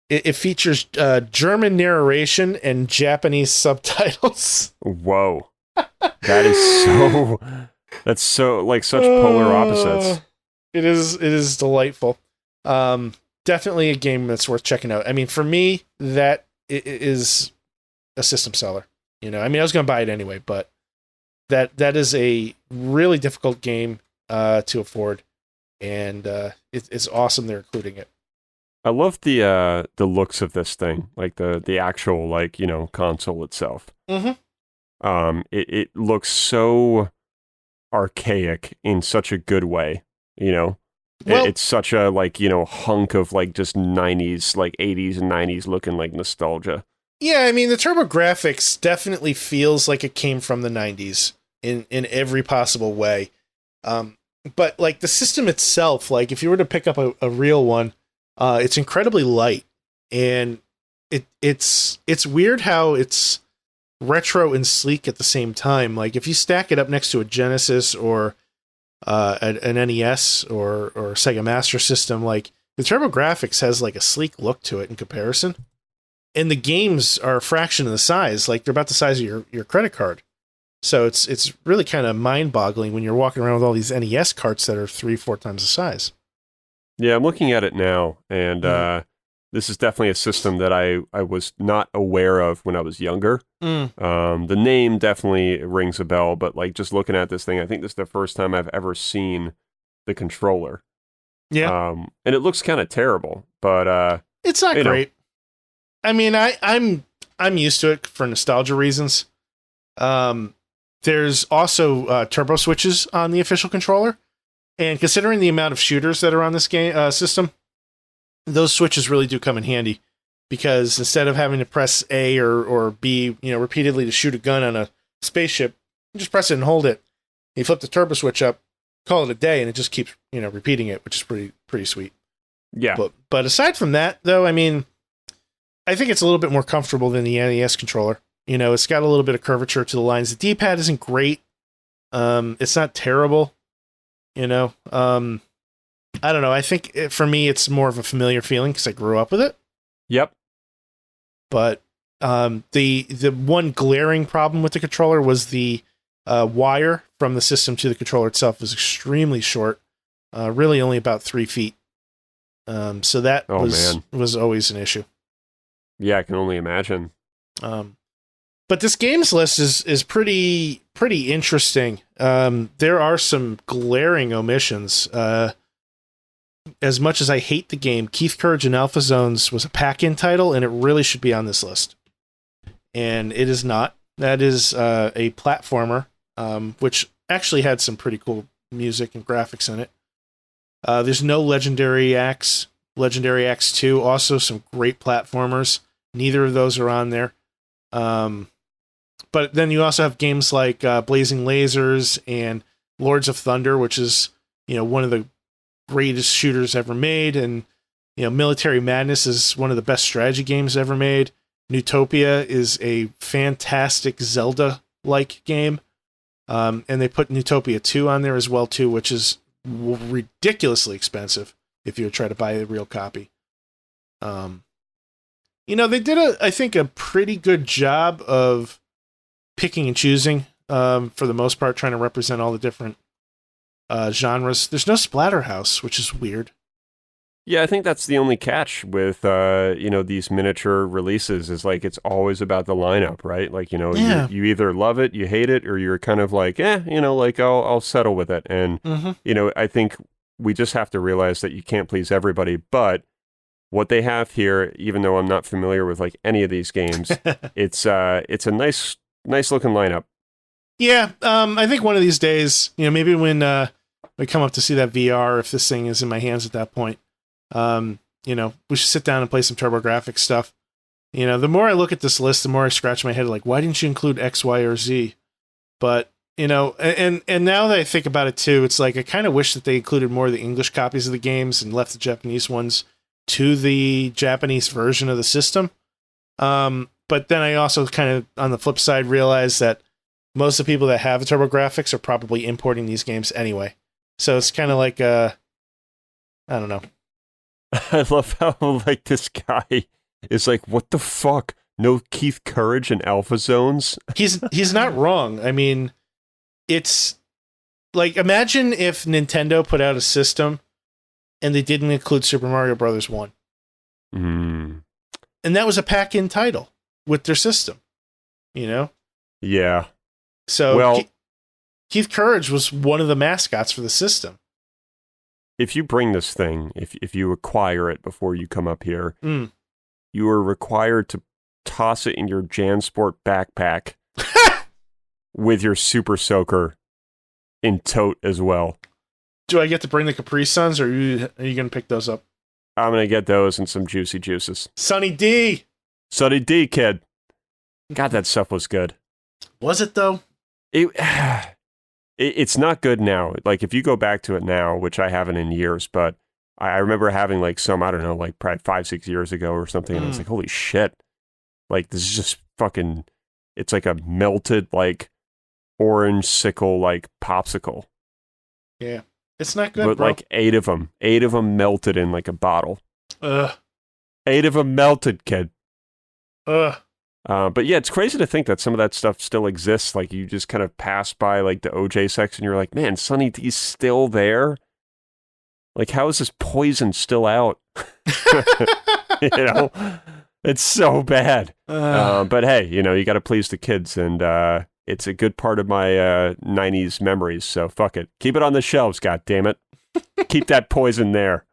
it features German narration and Japanese subtitles. Whoa. That's so like such polar opposites. It is delightful. Definitely a game that's worth checking out. I mean, for me, that is a system seller. You know, I mean, I was going to buy it anyway, but that is a really difficult game to afford, and it's awesome they're including it. I love the looks of this thing, like the actual like console itself. Mm-hmm. It looks so archaic in such a good way. Well, it's such a like hunk of like just 90s, like 80s and 90s looking like nostalgia. Yeah, I mean the TurboGrafx definitely feels like it came from the 90s in every possible way. But like the system itself, like if you were to pick up a real one, it's incredibly light, and it's weird how it's retro and sleek at the same time. Like if you stack it up next to a Genesis or an NES or Sega Master System, like the TurboGrafx has like a sleek look to it in comparison, and the games are a fraction of the size. Like they're about the size of your credit card. So it's really kind of mind-boggling when you're walking around with all these NES carts that are 3-4 times the size. Yeah, I'm looking at it now, and this is definitely a system that I was not aware of when I was younger. The name definitely rings a bell, but like just looking at this thing, I think this is the first time I've ever seen the controller. Yeah, and it looks kind of terrible, but it's not great. I mean, I'm used to it for nostalgia reasons. There's also turbo switches on the official controller, and considering the amount of shooters that are on this game system, those switches really do come in handy, because instead of having to press A or B, repeatedly to shoot a gun on a spaceship, you just press it and hold it. You flip the turbo switch up, call it a day, and it just keeps repeating it, which is pretty sweet. Yeah. But aside from that, though, I mean, I think it's a little bit more comfortable than the NES controller. It's got a little bit of curvature to the lines. The D-pad isn't great. It's not terrible. I don't know. I think for me, it's more of a familiar feeling because I grew up with it. Yep. But the one glaring problem with the controller was the wire from the system to the controller itself was extremely short. Really only about 3 feet. So that was always an issue. Yeah, I can only imagine. But this games list is pretty interesting. There are some glaring omissions. As much as I hate the game, Keith Courage and Alpha Zones was a pack-in title, and it really should be on this list. And it is not. That is a platformer, which actually had some pretty cool music and graphics in it. There's no Legendary Axe. Legendary Axe 2, also some great platformers. Neither of those are on there. But then you also have games like Blazing Lasers and Lords of Thunder, which is one of the greatest shooters ever made, and Military Madness is one of the best strategy games ever made. Newtopia is a fantastic Zelda-like game, and they put Newtopia 2 on there as well too, which is ridiculously expensive if you try to buy a real copy. They did I think a pretty good job of picking and choosing, for the most part, trying to represent all the different genres. There's no Splatterhouse, which is weird. Yeah, I think that's the only catch with these miniature releases is like it's always about the lineup, right? Like, Yeah. you either love it, you hate it, or you're kind of like, like I'll settle with it. And I think we just have to realize that you can't please everybody, but what they have here, even though I'm not familiar with like any of these games, it's a nice looking lineup. Yeah, I think one of these days, maybe when we come up to see that VR, if this thing is in my hands at that point, we should sit down and play some TurboGrafx stuff. The more I look at this list, the more I scratch my head, like, why didn't you include X, Y, or Z? But, and now that I think about it too, it's like, I kind of wish that they included more of the English copies of the games and left the Japanese ones to the Japanese version of the system. But then I also kind of, on the flip side, realized that most of the people that have the TurboGrafx are probably importing these games anyway. So it's kind of like, I don't know. I love how like this guy is like, what the fuck? No Keith Courage in Alpha Zones? He's not wrong. I mean, it's like, imagine if Nintendo put out a system and they didn't include Super Mario Brothers 1. And that was a pack-in title with their system, Yeah. So Keith Courage was one of the mascots for the system. If you bring this thing, if you acquire it before you come up here, you are required to toss it in your JanSport backpack with your Super Soaker in tote as well. Do I get to bring the Capri Suns, or are you going to pick those up? I'm going to get those and some Juicy Juices. Sunny D! Sunny D, kid. God, that stuff was good. Was it, though? It's not good now. Like, if you go back to it now, which I haven't in years, but I remember having, like, some, I don't know, like, probably 5-6 years ago or something, and I was like, holy shit. Like, this is just fucking, it's like a melted, like, orange sickle, like, popsicle. Yeah. It's not good, but, bro. like, 8 of them melted in, like, a bottle. Ugh. 8 of them melted, kid. Ugh. But yeah, it's crazy to think that some of that stuff still exists. Like, you just kind of pass by like the OJ section, you're like, man, Sunny D's still there. Like, how is this poison still out? It's so bad. But hey, you got to please the kids, and it's a good part of my 90s memories. So fuck it, keep it on the shelves. God damn it, keep that poison there,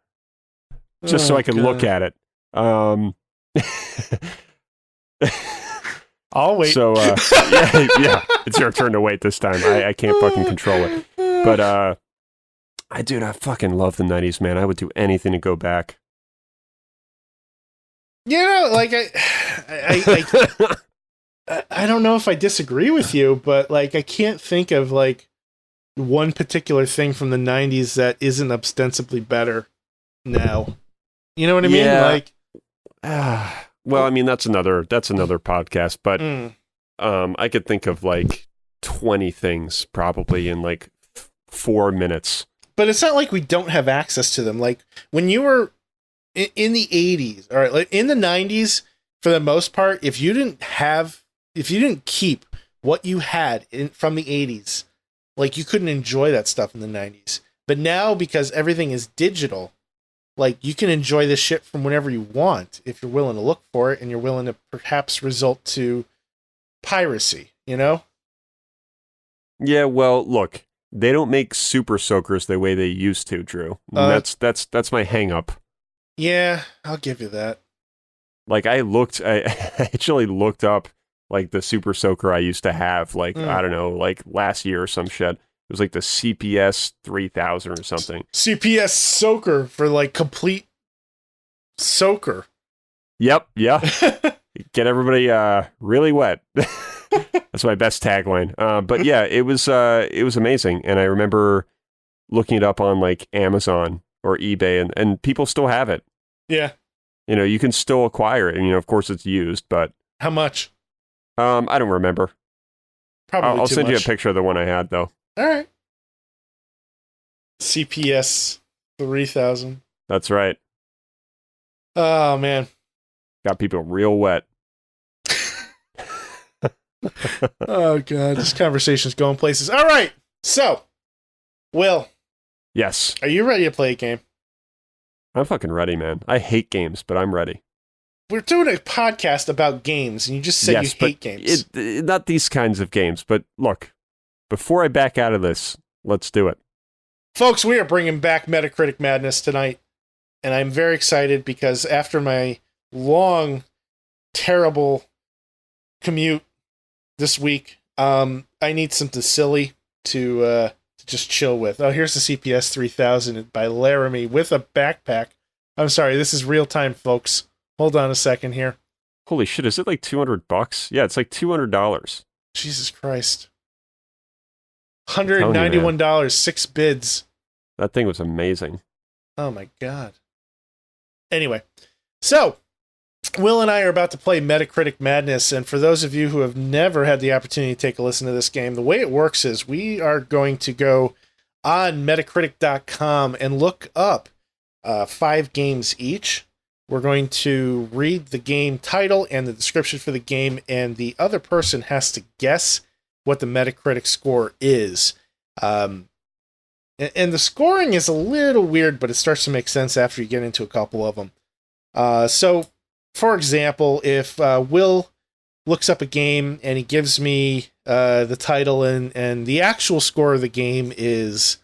just so I can look at it. I'll wait. So, yeah, it's your turn to wait this time. I can't fucking control it. But, I fucking love the 90s, man. I would do anything to go back. Like, I don't know if I disagree with you, but, like, I can't think of, like, one particular thing from the 90s that isn't ostensibly better now. You know what I mean? Like, well, I mean, that's another podcast, but I could think of like 20 things probably in like 4 minutes. But it's not like we don't have access to them. Like, when you were in the 80s, all right, like in the 90s, for the most part, if you didn't keep what you had from the 80s, like, you couldn't enjoy that stuff in the 90s. But now, because everything is digital, like, you can enjoy this shit from whenever you want if you're willing to look for it and you're willing to perhaps resort to piracy, Yeah, well, look, they don't make Super Soakers the way they used to, Drew. That's my hang up. Yeah, I'll give you that. Like, I actually looked up like the Super Soaker I used to have, like, I don't know, like last year or some shit. It was like the CPS 3000 or something. CPS Soaker for like complete soaker. Yep, yeah. Get everybody really wet. That's my best tagline. But yeah, it was amazing, and I remember looking it up on like Amazon or eBay, and people still have it. Yeah. You can still acquire it, and of course it's used, but how much? I don't remember. Probably I'll too send much. you a picture of the one I had though. All right. CPS 3000. That's right. Oh man. Got people real wet. Oh god, this conversation's going places. All right. So, Will. Yes. Are you ready to play a game? I'm fucking ready, man. I hate games, but I'm ready. We're doing a podcast about games, and you just said you hate games. Not these kinds of games, but look, before I back out of this, let's do it. Folks, we are bringing back Metacritic Madness tonight, and I'm very excited because after my long, terrible commute this week, I need something silly to just chill with. Oh, here's the CPS 3000 by Laramie with a backpack. I'm sorry, this is real time, folks. Hold on a second here. Holy shit, is it like $200? Yeah, it's like $200. Jesus Christ. $191, 6 bids. That thing was amazing. Oh my god. Anyway, so Will and I are about to play Metacritic Madness, and for those of you who have never had the opportunity to take a listen to this game, the way it works is we are going to go on Metacritic.com and look up 5 games each. We're going to read the game title and the description for the game, and the other person has to guess what the Metacritic score is. And the scoring is a little weird, but it starts to make sense after you get into a couple of them. So, for example, if Will looks up a game and he gives me the title and the actual score of the game is,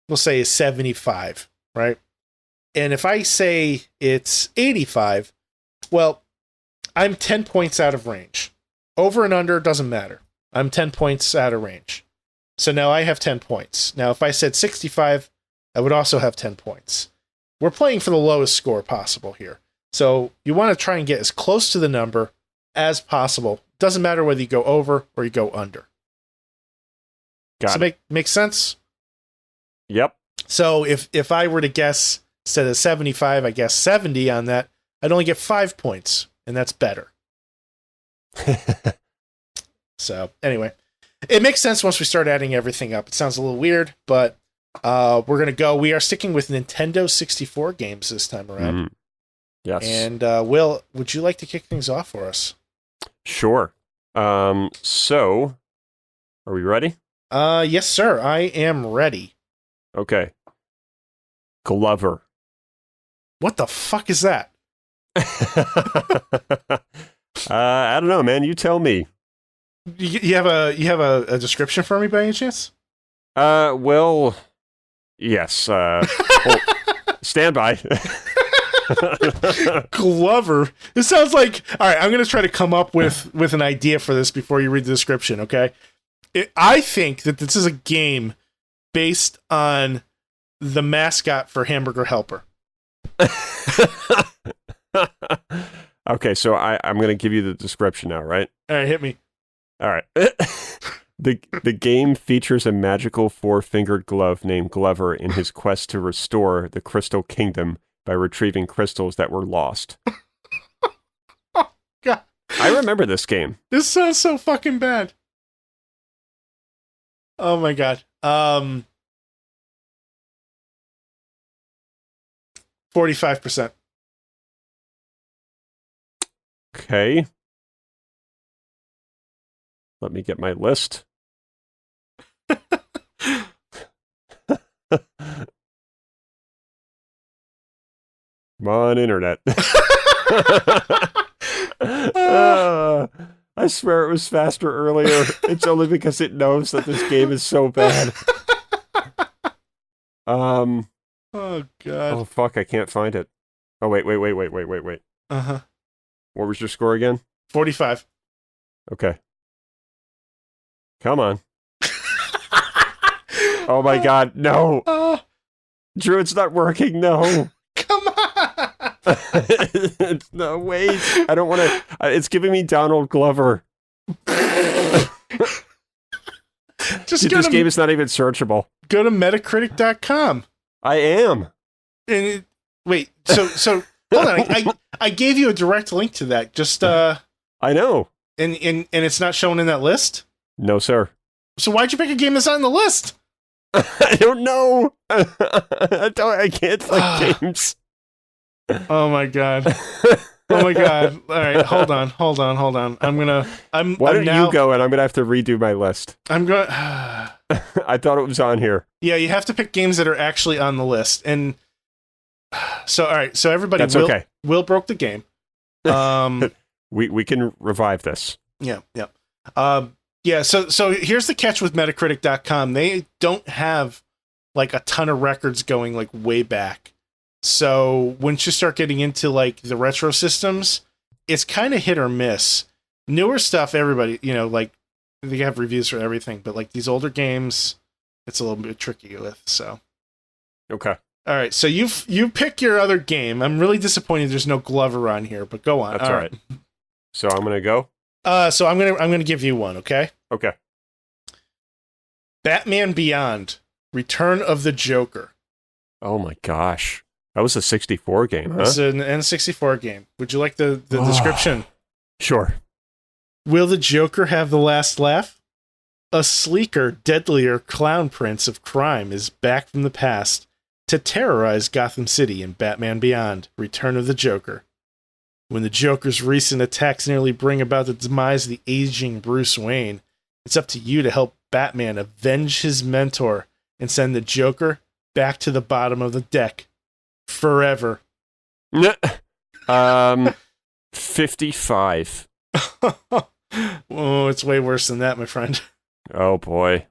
we'll say, is 75, right? And if I say it's 85, well, I'm 10 points out of range. Over and under doesn't matter. I'm 10 points out of range. So now I have 10 points. Now, if I said 65, I would also have 10 points. We're playing for the lowest score possible here. So you want to try and get as close to the number as possible. Doesn't matter whether you go over or you go under. Got it. Make sense? Yep. So if I were to guess, instead of 75, I guess 70 on that, I'd only get 5 points, and that's better. So, anyway, it makes sense once we start adding everything up. It sounds a little weird, but we're going to go. We are sticking with Nintendo 64 games this time around. Mm. Yes. And, Will, would you like to kick things off for us? Sure. So, are we ready? Yes, sir. I am ready. Okay. Glover. What the fuck is that? I don't know, man. You tell me. You have a description for me by any chance? Well, yes. Stand by. Glover. This sounds like... All right, I'm going to try to come up with an idea for this before you read the description, okay? I think that this is a game based on the mascot for Hamburger Helper. Okay, so I'm going to give you the description now, right? All right, hit me. All right. The game features a magical 4-fingered glove named Glover in his quest to restore the Crystal Kingdom by retrieving crystals that were lost. Oh, God. I remember this game. This sounds so fucking bad. Oh, my God. 45%. Okay. Let me get my list. Come on, internet. I swear it was faster earlier. It's only because it knows that this game is so bad. Oh, God. Oh, fuck, I can't find it. Oh, wait. Uh-huh. What was your score again? 45. Okay. Come on. Oh my God, no. Drew, it's not working, no. Come on. No, wait. I don't want to. It's giving me Donald Glover. Just This game is not even searchable. Go to Metacritic.com. I am. And wait, so hold on. I gave you a direct link to that. Just I know. And it's not shown in that list? No, sir. So why'd you pick a game that's not in the list? I don't know. I can't find games. Oh my God. Oh my God. All right, hold on. Why don't you go and I'm gonna have to redo my list. I'm going. I thought it was on here. Yeah, you have to pick games that are actually on the list. And So all right, so everybody, That's okay. Will broke the game. We can revive this. Yeah. Yeah. So here's the catch with Metacritic.com. They don't have like a ton of records going like way back. So once you start getting into like the retro systems, it's kind of hit or miss. Newer stuff, everybody, like they have reviews for everything, but like these older games, it's a little bit tricky with. So Okay. all right, so you pick your other game. I'm really disappointed there's no Glover on here, but go on. That's all right. So I'm gonna go. So I'm gonna give you one. Okay. Okay. Batman Beyond: Return of the Joker. Oh my gosh, that was a 64 game, huh? It's an N64 game. Would you like the description? Sure. Will the Joker have the last laugh? A sleeker, deadlier clown prince of crime is back from the past to terrorize Gotham City in Batman Beyond: Return of the Joker. When the Joker's recent attacks nearly bring about the demise of the aging Bruce Wayne, it's up to you to help Batman avenge his mentor and send the Joker back to the bottom of the deck forever. 55. Oh, it's way worse than that, my friend. Oh boy.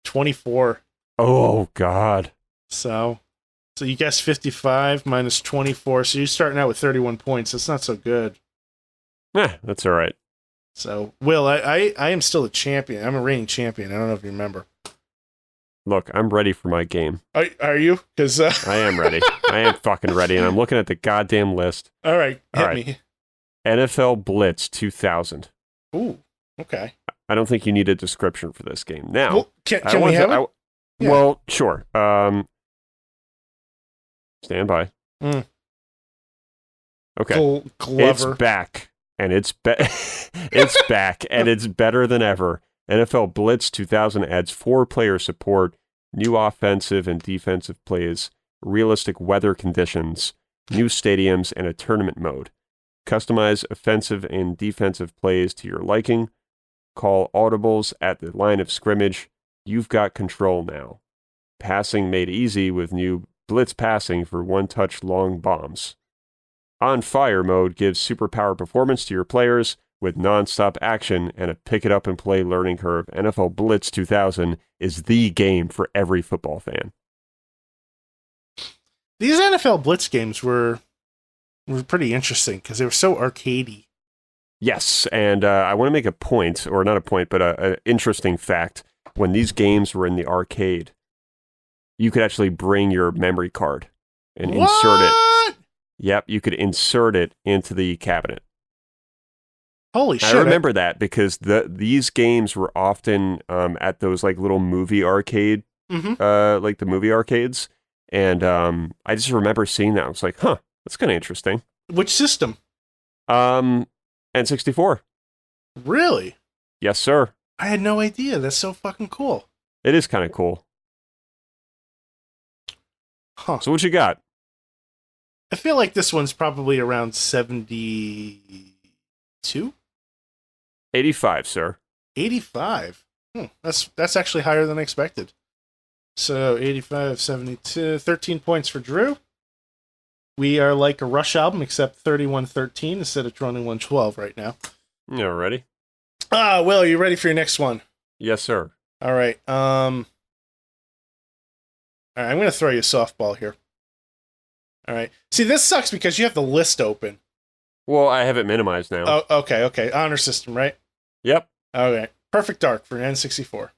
24. Oh God. So you guessed 55 minus 24. So you're starting out with 31 points. That's not so good. That's all right. So, Will, I am still a champion. I'm a reigning champion. I don't know if you remember. Look, I'm ready for my game. Are you? Because I am ready. I am fucking ready, and I'm looking at the goddamn list. All right, hit me. NFL Blitz 2000. Ooh, okay. I don't think you need a description for this game. Now, well, can we have it? Yeah. Well, sure. Stand by. Mm. Okay. Glover. It's back, and it's it's back, and it's better than ever. NFL Blitz 2000 adds 4-player support, new offensive and defensive plays, realistic weather conditions, new stadiums, and a tournament mode. Customize offensive and defensive plays to your liking. Call audibles at the line of scrimmage. You've got control now. Passing made easy with new blitz passing for one-touch long bombs. On Fire mode gives superpower performance to your players with non-stop action and a pick-it-up-and-play learning curve. NFL Blitz 2000 is the game for every football fan. These NFL Blitz games were pretty interesting because they were so arcadey. Yes, and I want to make a point, or not a point, but an interesting fact. When these games were in the arcade, you could actually bring your memory card and insert it. Yep, you could insert it into the cabinet. Holy shit. I remember that because these games were often at those like little movie arcade, like the movie arcades. And I just remember seeing that. I was like, huh, that's kind of interesting. Which system? N64. Really? Yes, sir. I had no idea. That's so fucking cool. It is kind of cool. Huh. So what you got? I feel like this one's probably around 72? 85, sir. 85. That's actually higher than I expected. So 85, 72, 13 points for Drew. We are like a Rush album, except 31-13 instead of 21-12 right now. You ready? Will, you ready for your next one? Yes, sir. All right. All right, I'm going to throw you a softball here. All right. See, this sucks because you have the list open. Well, I have it minimized now. Oh, okay. Honor system, right? Yep. Okay. Perfect Dark for an N64.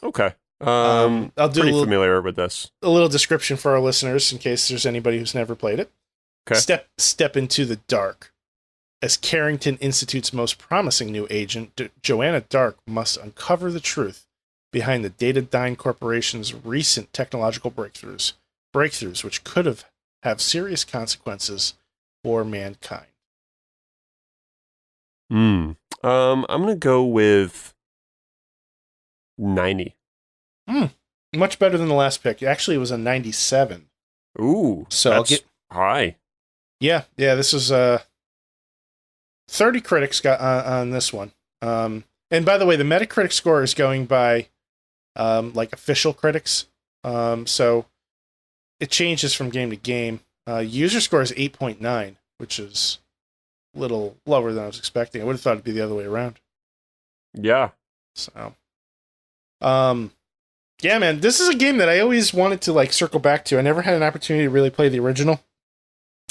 Okay. I'll do pretty familiar with this. A little description for our listeners in case there's anybody who's never played it. Okay. Step into the dark. As Carrington Institute's most promising new agent, Joanna Dark must uncover the truth behind the Datadyne Corporation's recent technological breakthroughs which could have serious consequences for mankind. I'm going to go with 90. Much better than the last pick. Actually, it was a 97. Ooh, so that's I'll get high. Yeah, this is 30 critics got on this one. And by the way, the Metacritic score is going by like official critics. So it changes from game to game. User score is 8.9, which is a little lower than I was expecting. I would have thought it'd be the other way around. Yeah. So, yeah, man, this is a game that I always wanted to like circle back to. I never had an opportunity to really play the original.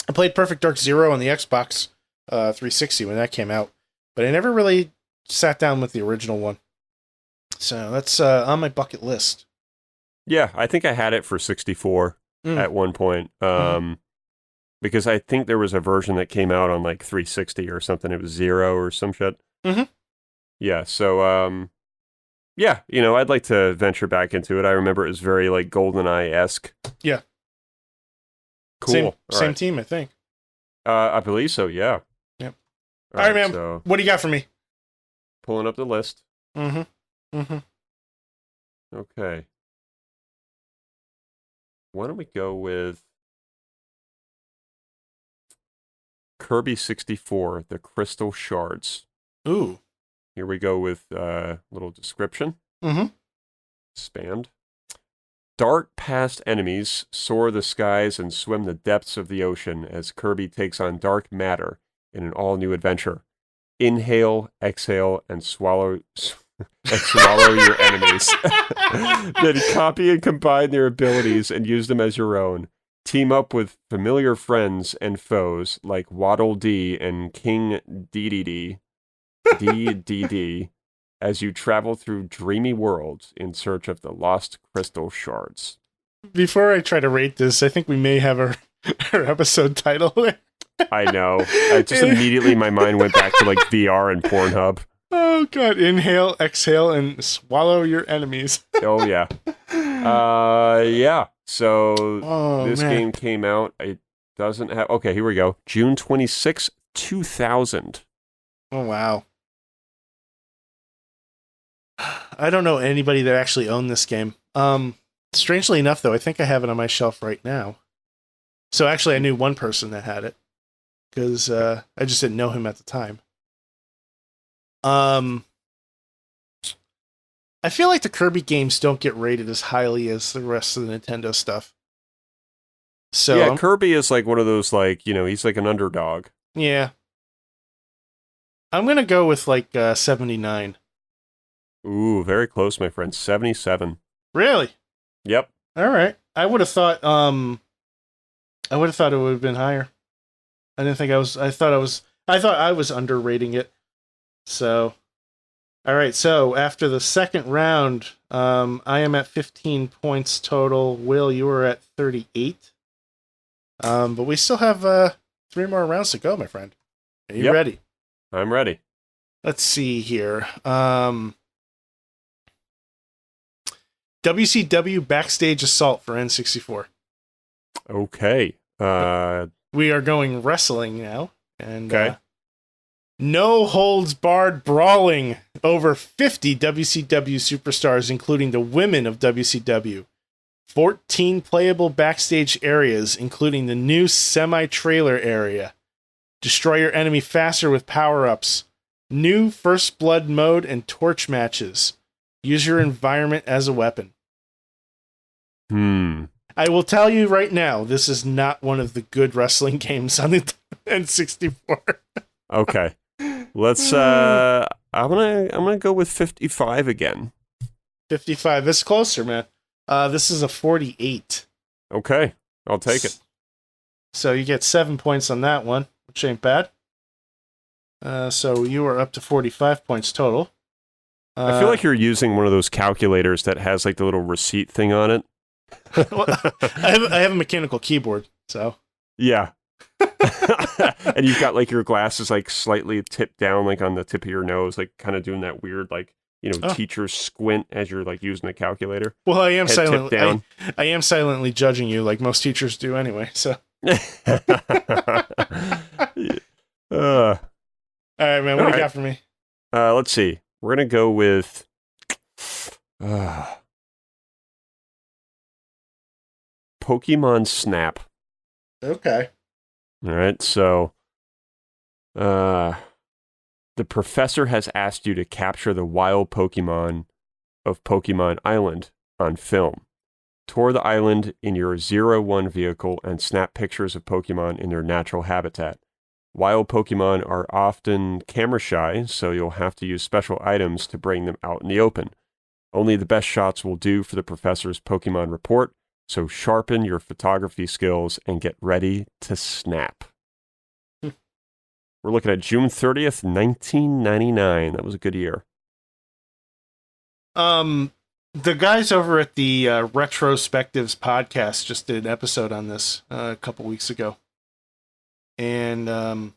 I played Perfect Dark Zero on the Xbox 360 when that came out, but I never really sat down with the original one. So that's on my bucket list. Yeah, I think I had it for 64 at one point. Because I think there was a version that came out on like 360 or something. It was Zero or some shit. Mm-hmm. Yeah, so yeah, I'd like to venture back into it. I remember it was very like GoldenEye-esque. Yeah. Cool. Same team, I think. I believe so, yeah. Yep. All right, man. So, what do you got for me? Pulling up the list. Mm-hmm. Okay. Why don't we go with Kirby 64, The Crystal Shards. Ooh. Here we go with a little description. Mm-hmm. Expand. Dark past enemies soar the skies and swim the depths of the ocean as Kirby takes on dark matter in an all-new adventure. Inhale, exhale, and swallow your enemies. Then copy and combine their abilities and use them as your own. Team up with familiar friends and foes like Waddle Dee and King DDD as you travel through dreamy worlds in search of the lost crystal shards. Before I try to rate this, I think we may have our episode title. I know. Immediately my mind went back to like VR and Pornhub. Oh god, inhale, exhale, and swallow your enemies. Oh yeah. Yeah. So this game came out. It doesn't have... Okay, here we go. June 26, 2000. Oh wow. I don't know anybody that actually owned this game. Strangely enough, though, I think I have it on my shelf right now. So actually, I knew one person that had it because I just didn't know him at the time. I feel like the Kirby games don't get rated as highly as the rest of the Nintendo stuff. So yeah, Kirby is like one of those like he's like an underdog. Yeah, I'm gonna go with like 79. Ooh, very close, my friend. 77. Really? Yep. All right. I would have thought it would have been higher. I didn't think I was. I thought I was underrating it. So, all right. So after the second round, I am at 15 points total. Will, you are at 38. But we still have 3 more rounds to go, my friend. Are you ready? I'm ready. Let's see here. WCW Backstage Assault for N64. Okay. We are going wrestling now. And no holds barred brawling over 50 WCW superstars, including the women of WCW. 14 playable backstage areas, including the new semi-trailer area. Destroy your enemy faster with power-ups. New First Blood mode and torch matches. Use your environment as a weapon. I will tell you right now, this is not one of the good wrestling games on the N64. Okay. Let's I'm gonna go with 55 again. 55. This is closer, man. This is a 48. Okay. I'll take it. So you get 7 points on that one, which ain't bad. So you are up to 45 points total. I feel like you're using one of those calculators that has like the little receipt thing on it. Well, I have a mechanical keyboard, so yeah. And you've got like your glasses like slightly tipped down, like on the tip of your nose, like kind of doing that weird like teacher squint as you're like using the calculator. Well, I am silently I am silently judging you, like most teachers do anyway. So. All right, man. What do you got for me? Let's see. We're gonna go with Pokemon Snap. Okay. All right. So, the professor has asked you to capture the wild Pokemon of Pokemon Island on film. Tour the island in your 0-1 vehicle and snap pictures of Pokemon in their natural habitat. Wild Pokemon are often camera shy, so you'll have to use special items to bring them out in the open. Only the best shots will do for the professor's Pokemon report, so sharpen your photography skills and get ready to snap. We're looking at June 30th, 1999. That was a good year. The guys over at the Retrospectives podcast just did an episode on this a couple weeks ago. And I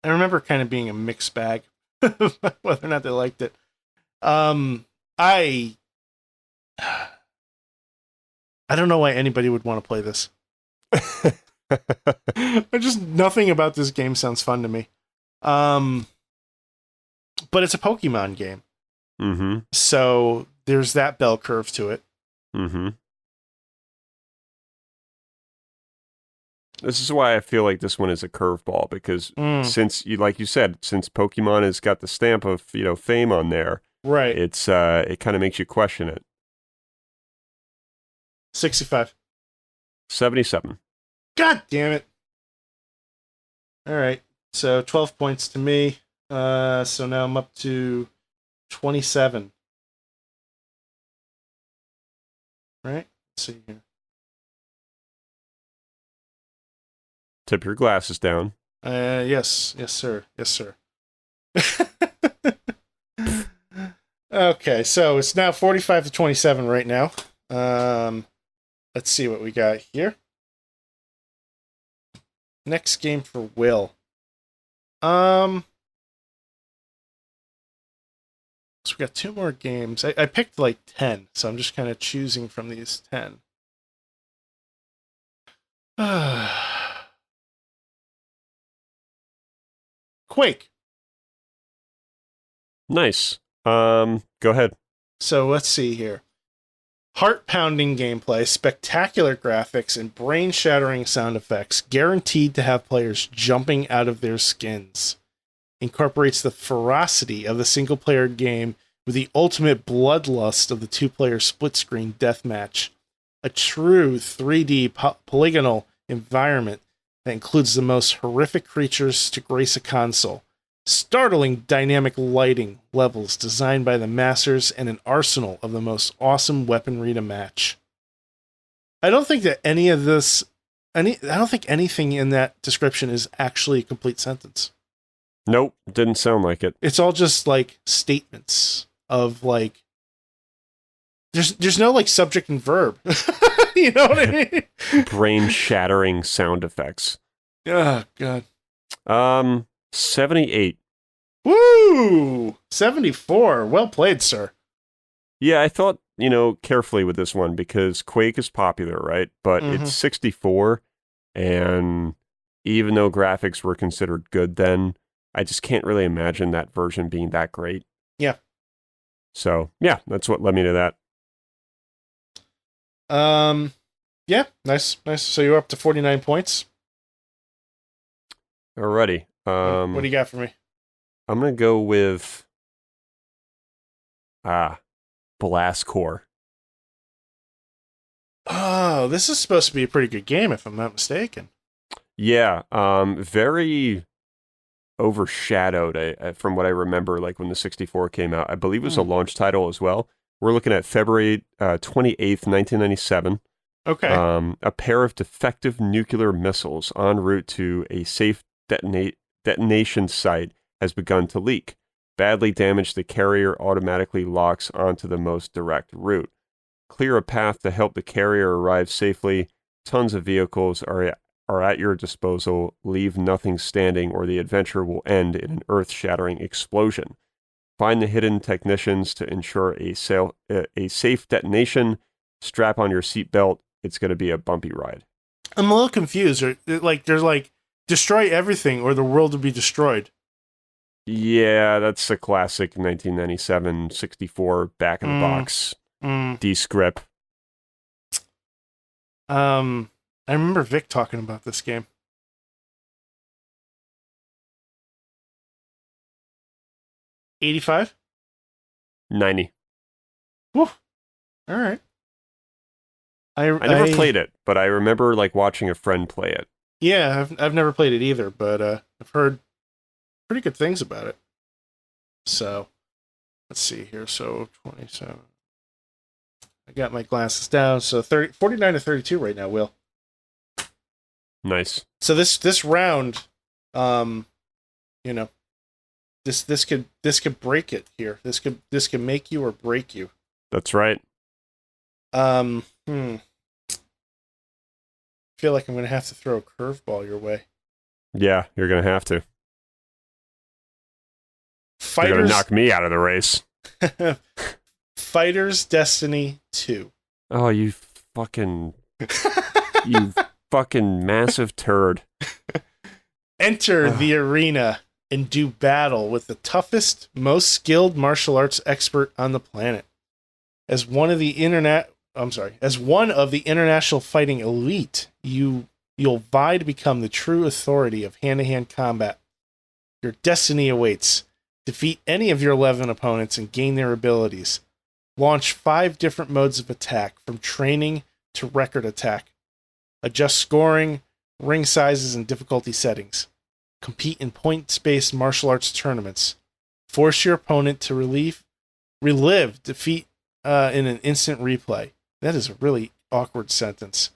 remember kind of being a mixed bag, whether or not they liked it. I don't know why anybody would want to play this. Just nothing about this game sounds fun to me. But it's a Pokemon game. Mm-hmm. So there's that bell curve to it. Mm-hmm. This is why I feel like this one is a curveball, because since like you said, since Pokemon has got the stamp of, fame on there, right? It's it kind of makes you question it. 65. 77. God damn it. All right. So 12 points to me. So now I'm up to 27. Right? Let's see here. Tip your glasses down. Yes. Yes, sir. Yes, sir. Okay, so it's now 45 to 27 right now. Let's see what we got here. Next game for Will. So we got 2 more games. I picked like 10, so I'm just kind of choosing from these 10. Quake. Nice. Go ahead. So let's see here. Heart-pounding gameplay, spectacular graphics, and brain-shattering sound effects, guaranteed to have players jumping out of their skins. Incorporates the ferocity of the single-player game with the ultimate bloodlust of the 2-player split-screen deathmatch. A true 3D polygonal environment that includes the most horrific creatures to grace a console. Startling dynamic lighting levels designed by the masters and an arsenal of the most awesome weaponry to match. I don't think that any of this, I don't think anything in that description is actually a complete sentence. Nope, didn't sound like it. It's all just like statements of like, there's no like subject and verb. You know what I mean? Brain-shattering sound effects. Oh, God. 78. Woo! 74. Well played, sir. Yeah, I thought, carefully with this one because Quake is popular, right? But it's 64, and even though graphics were considered good then, I just can't really imagine that version being that great. Yeah. So, yeah, that's what led me to that. Yeah, nice. So you're up to 49 points. Alrighty. What do you got for me? I'm going to go with Blast Core. Oh, this is supposed to be a pretty good game, if I'm not mistaken. Yeah, very overshadowed from what I remember, like when the 64 came out. I believe it was a launch title as well. We're looking at February 28th, 1997. Okay. A pair of defective nuclear missiles en route to a safe detonation site has begun to leak. Badly damaged, the carrier automatically locks onto the most direct route. Clear a path to help the carrier arrive safely. Tons of vehicles are at your disposal. Leave nothing standing or the adventure will end in an earth-shattering explosion. Find the hidden technicians to ensure a safe detonation. Strap on your seatbelt. It's going to be a bumpy ride. I'm a little confused. There's like, destroy everything or the world will be destroyed. Yeah, that's a classic 1997 64 back in the box descript. I remember Vic talking about this game. $85? 90. Woo. All right. I never played it, but I remember like watching a friend play it. Yeah, I've never played it either, but I've heard pretty good things about it. So let's see here. So 27. I got my glasses down. So 49 to 32 right now, Will. Nice. So this round, you know, this could break it here. This could make you or break you. That's right. Feel like I'm gonna have to throw a curveball your way. Yeah, you're gonna have to. Fighters, you're gonna knock me out of the race. Fighters Destiny 2. Oh, you fucking massive turd. Enter the arena and do battle with the toughest, most skilled martial arts expert on the planet. As one of the international fighting elite, you'll vie to become the true authority of hand-to-hand combat. Your destiny awaits. Defeat any of your 11 opponents and gain their abilities. Launch 5 different modes of attack, from training to record attack. Adjust scoring, ring sizes, and difficulty settings. Compete in points-based martial arts tournaments. Force your opponent to relive defeat in an instant replay. That is a really awkward sentence.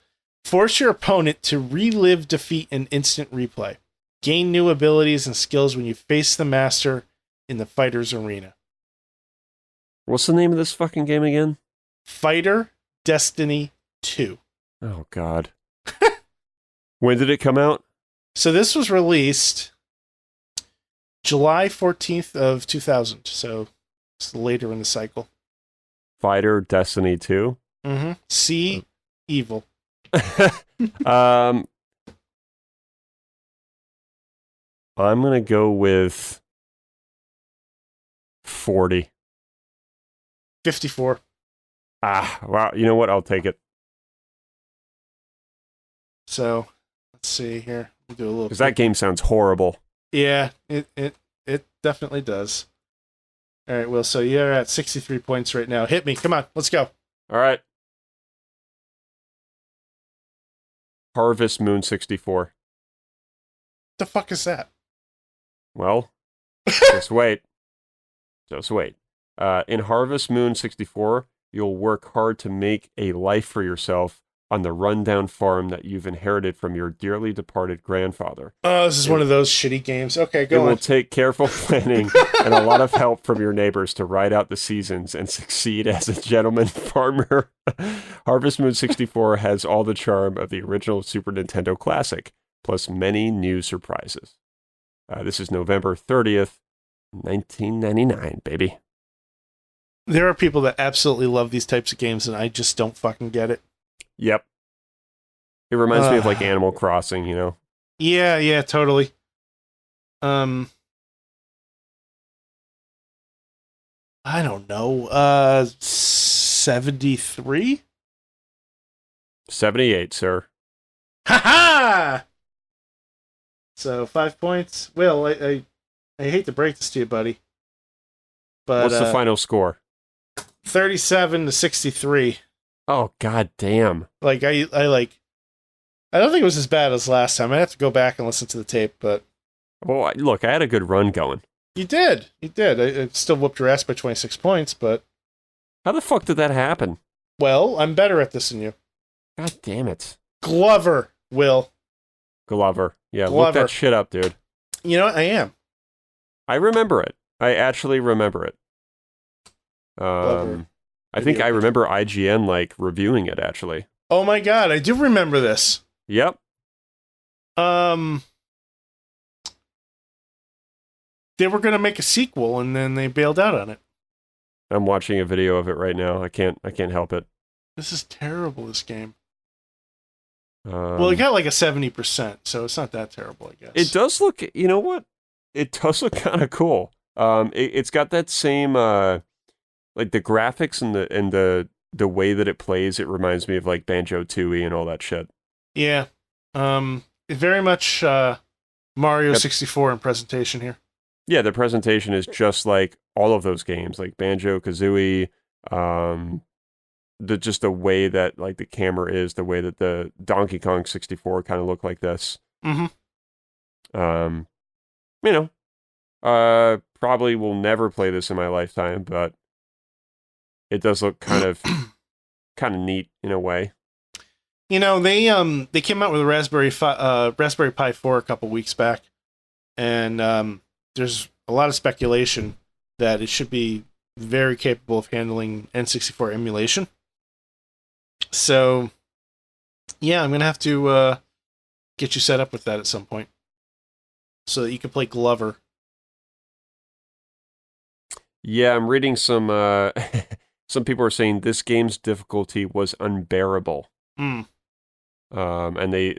Force your opponent to relive defeat in instant replay. Gain new abilities and skills when you face the master in the fighter's arena. What's the name of this fucking game again? Fighter Destiny 2. Oh, God. When did it come out? So this was released July 14th of 2000. So it's later in the cycle. Fighter Destiny 2? Mm-hmm. See evil. I'm going to go with 40. 54. Ah, wow. You know what? I'll take it. So let's see here. We'll do a little. Because that game sounds horrible. Yeah, it definitely does. All right, Will. So you're at 63 points right now. Hit me. Come on. Let's go. All right. Harvest Moon 64. The fuck is that? Well, just wait. Just wait. In Harvest Moon 64, you'll work hard to make a life for yourself on the rundown farm that you've inherited from your dearly departed grandfather. Oh, this is one of those shitty games. Okay, go on. It will take careful planning and a lot of help from your neighbors to ride out the seasons and succeed as a gentleman farmer. Harvest Moon 64 has all the charm of the original Super Nintendo classic, plus many new surprises. This is November 30th, 1999, baby. There are people that absolutely love these types of games, and I just don't fucking get it. Yep. It reminds me of like Animal Crossing, you know? Yeah, totally. I don't know. 73? 78, sir. Ha-ha! So 5 points. Will, I hate to break this to you, buddy. But what's the final score? 37 to 63. Oh, god damn. Like, I don't think it was as bad as last time. I have to go back and listen to the tape, but... Well, look, I had a good run going. You did. I still whooped your ass by 26 points, but... How the fuck did that happen? Well, I'm better at this than you. God damn it. Glover, Will. Glover. Yeah, Glover. Look that shit up, dude. You know what? I am. I remember it. I actually remember it. Glover. I think I remember IGN, like, reviewing it, actually. Oh my god, I do remember this. Yep. They were going to make a sequel, and then they bailed out on it. I'm watching a video of it right now. I can't help it. This is terrible, this game. Well, it got like a 70%, so it's not that terrible, I guess. It does look, you know what? It does look kind of cool. It's got that same, like the graphics and the way that it plays. It reminds me of like Banjo-Tooie and all that shit. Yeah. Very much Mario 64 in presentation here. Yeah, the presentation is just like all of those games, like Banjo-Kazooie, just the way that like the camera is, the way that the Donkey Kong 64 kind of looked like this. You know, probably will never play this in my lifetime, but it does look kind of neat in a way. You know, they came out with a Raspberry Pi 4 a couple weeks back, and there's a lot of speculation that it should be very capable of handling N64 emulation. So, yeah, I'm gonna have to get you set up with that at some point, so that you can play Glover. Yeah, I'm reading some some people are saying this game's difficulty was unbearable. And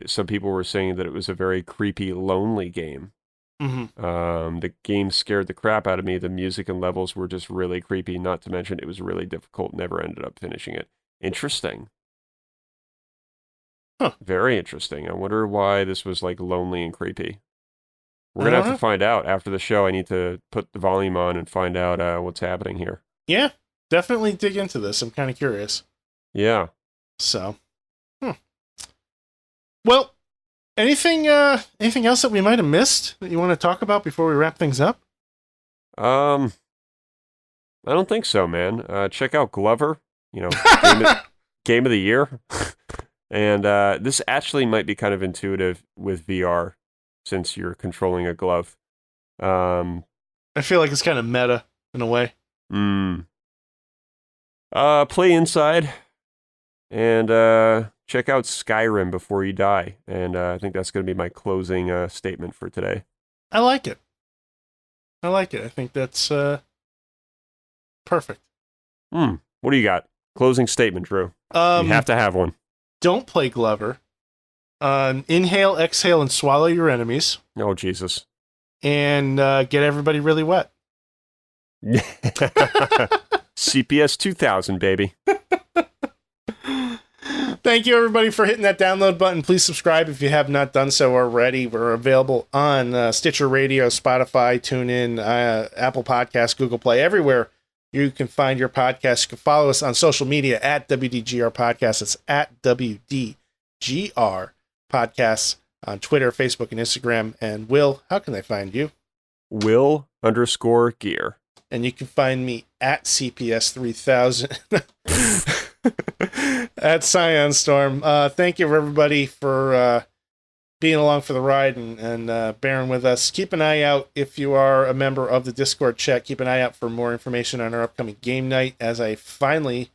some people were saying that it was a very creepy, lonely game. The game scared the crap out of me. The music and levels were just really creepy, not to mention it was really difficult. Never ended up finishing it. Interesting. Huh. Very interesting. I wonder why this was like lonely and creepy. We're going to have to find out after the show. I need to put the volume on and find out what's happening here. Yeah, definitely dig into this. I'm kind of curious. Yeah. So, well, anything else that we might have missed that you want to talk about before we wrap things up? I don't think so, man. Check out Glover. You know, game of the year. And this actually might be kind of intuitive with VR, since you're controlling a glove. I feel like it's kind of meta in a way. Play inside and check out Skyrim before you die. And I think that's going to be my closing statement for today. I like it. I think that's perfect. What do you got? Closing statement, Drew. You have to have one. Don't play Glover. Inhale, exhale, and swallow your enemies. Oh, Jesus. And get everybody really wet. CPS 2000, baby. Thank you, everybody, for hitting that download button. Please subscribe if you have not done so already. We're available on Stitcher Radio, Spotify, TuneIn, Apple Podcasts, Google Play, everywhere you can find your podcast. You can follow us on social media at WDGRPodcast. It's at WDGRPodcast on Twitter, Facebook, and Instagram. And Will, how can they find you? Will_gear. And you can find me at CPS3000 at Scion Storm. Thank you, everybody, for being along for the ride and bearing with us. Keep an eye out if you are a member of the Discord chat. Keep an eye out for more information on our upcoming game night, as I finally,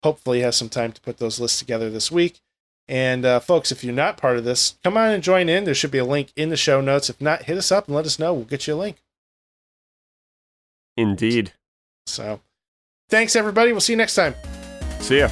hopefully, have some time to put those lists together this week. And folks, if you're not part of this, come on and join in. There should be a link in the show notes. If not, hit us up and let us know. We'll get you a link. Indeed. So, thanks, everybody. We'll see you next time. See ya.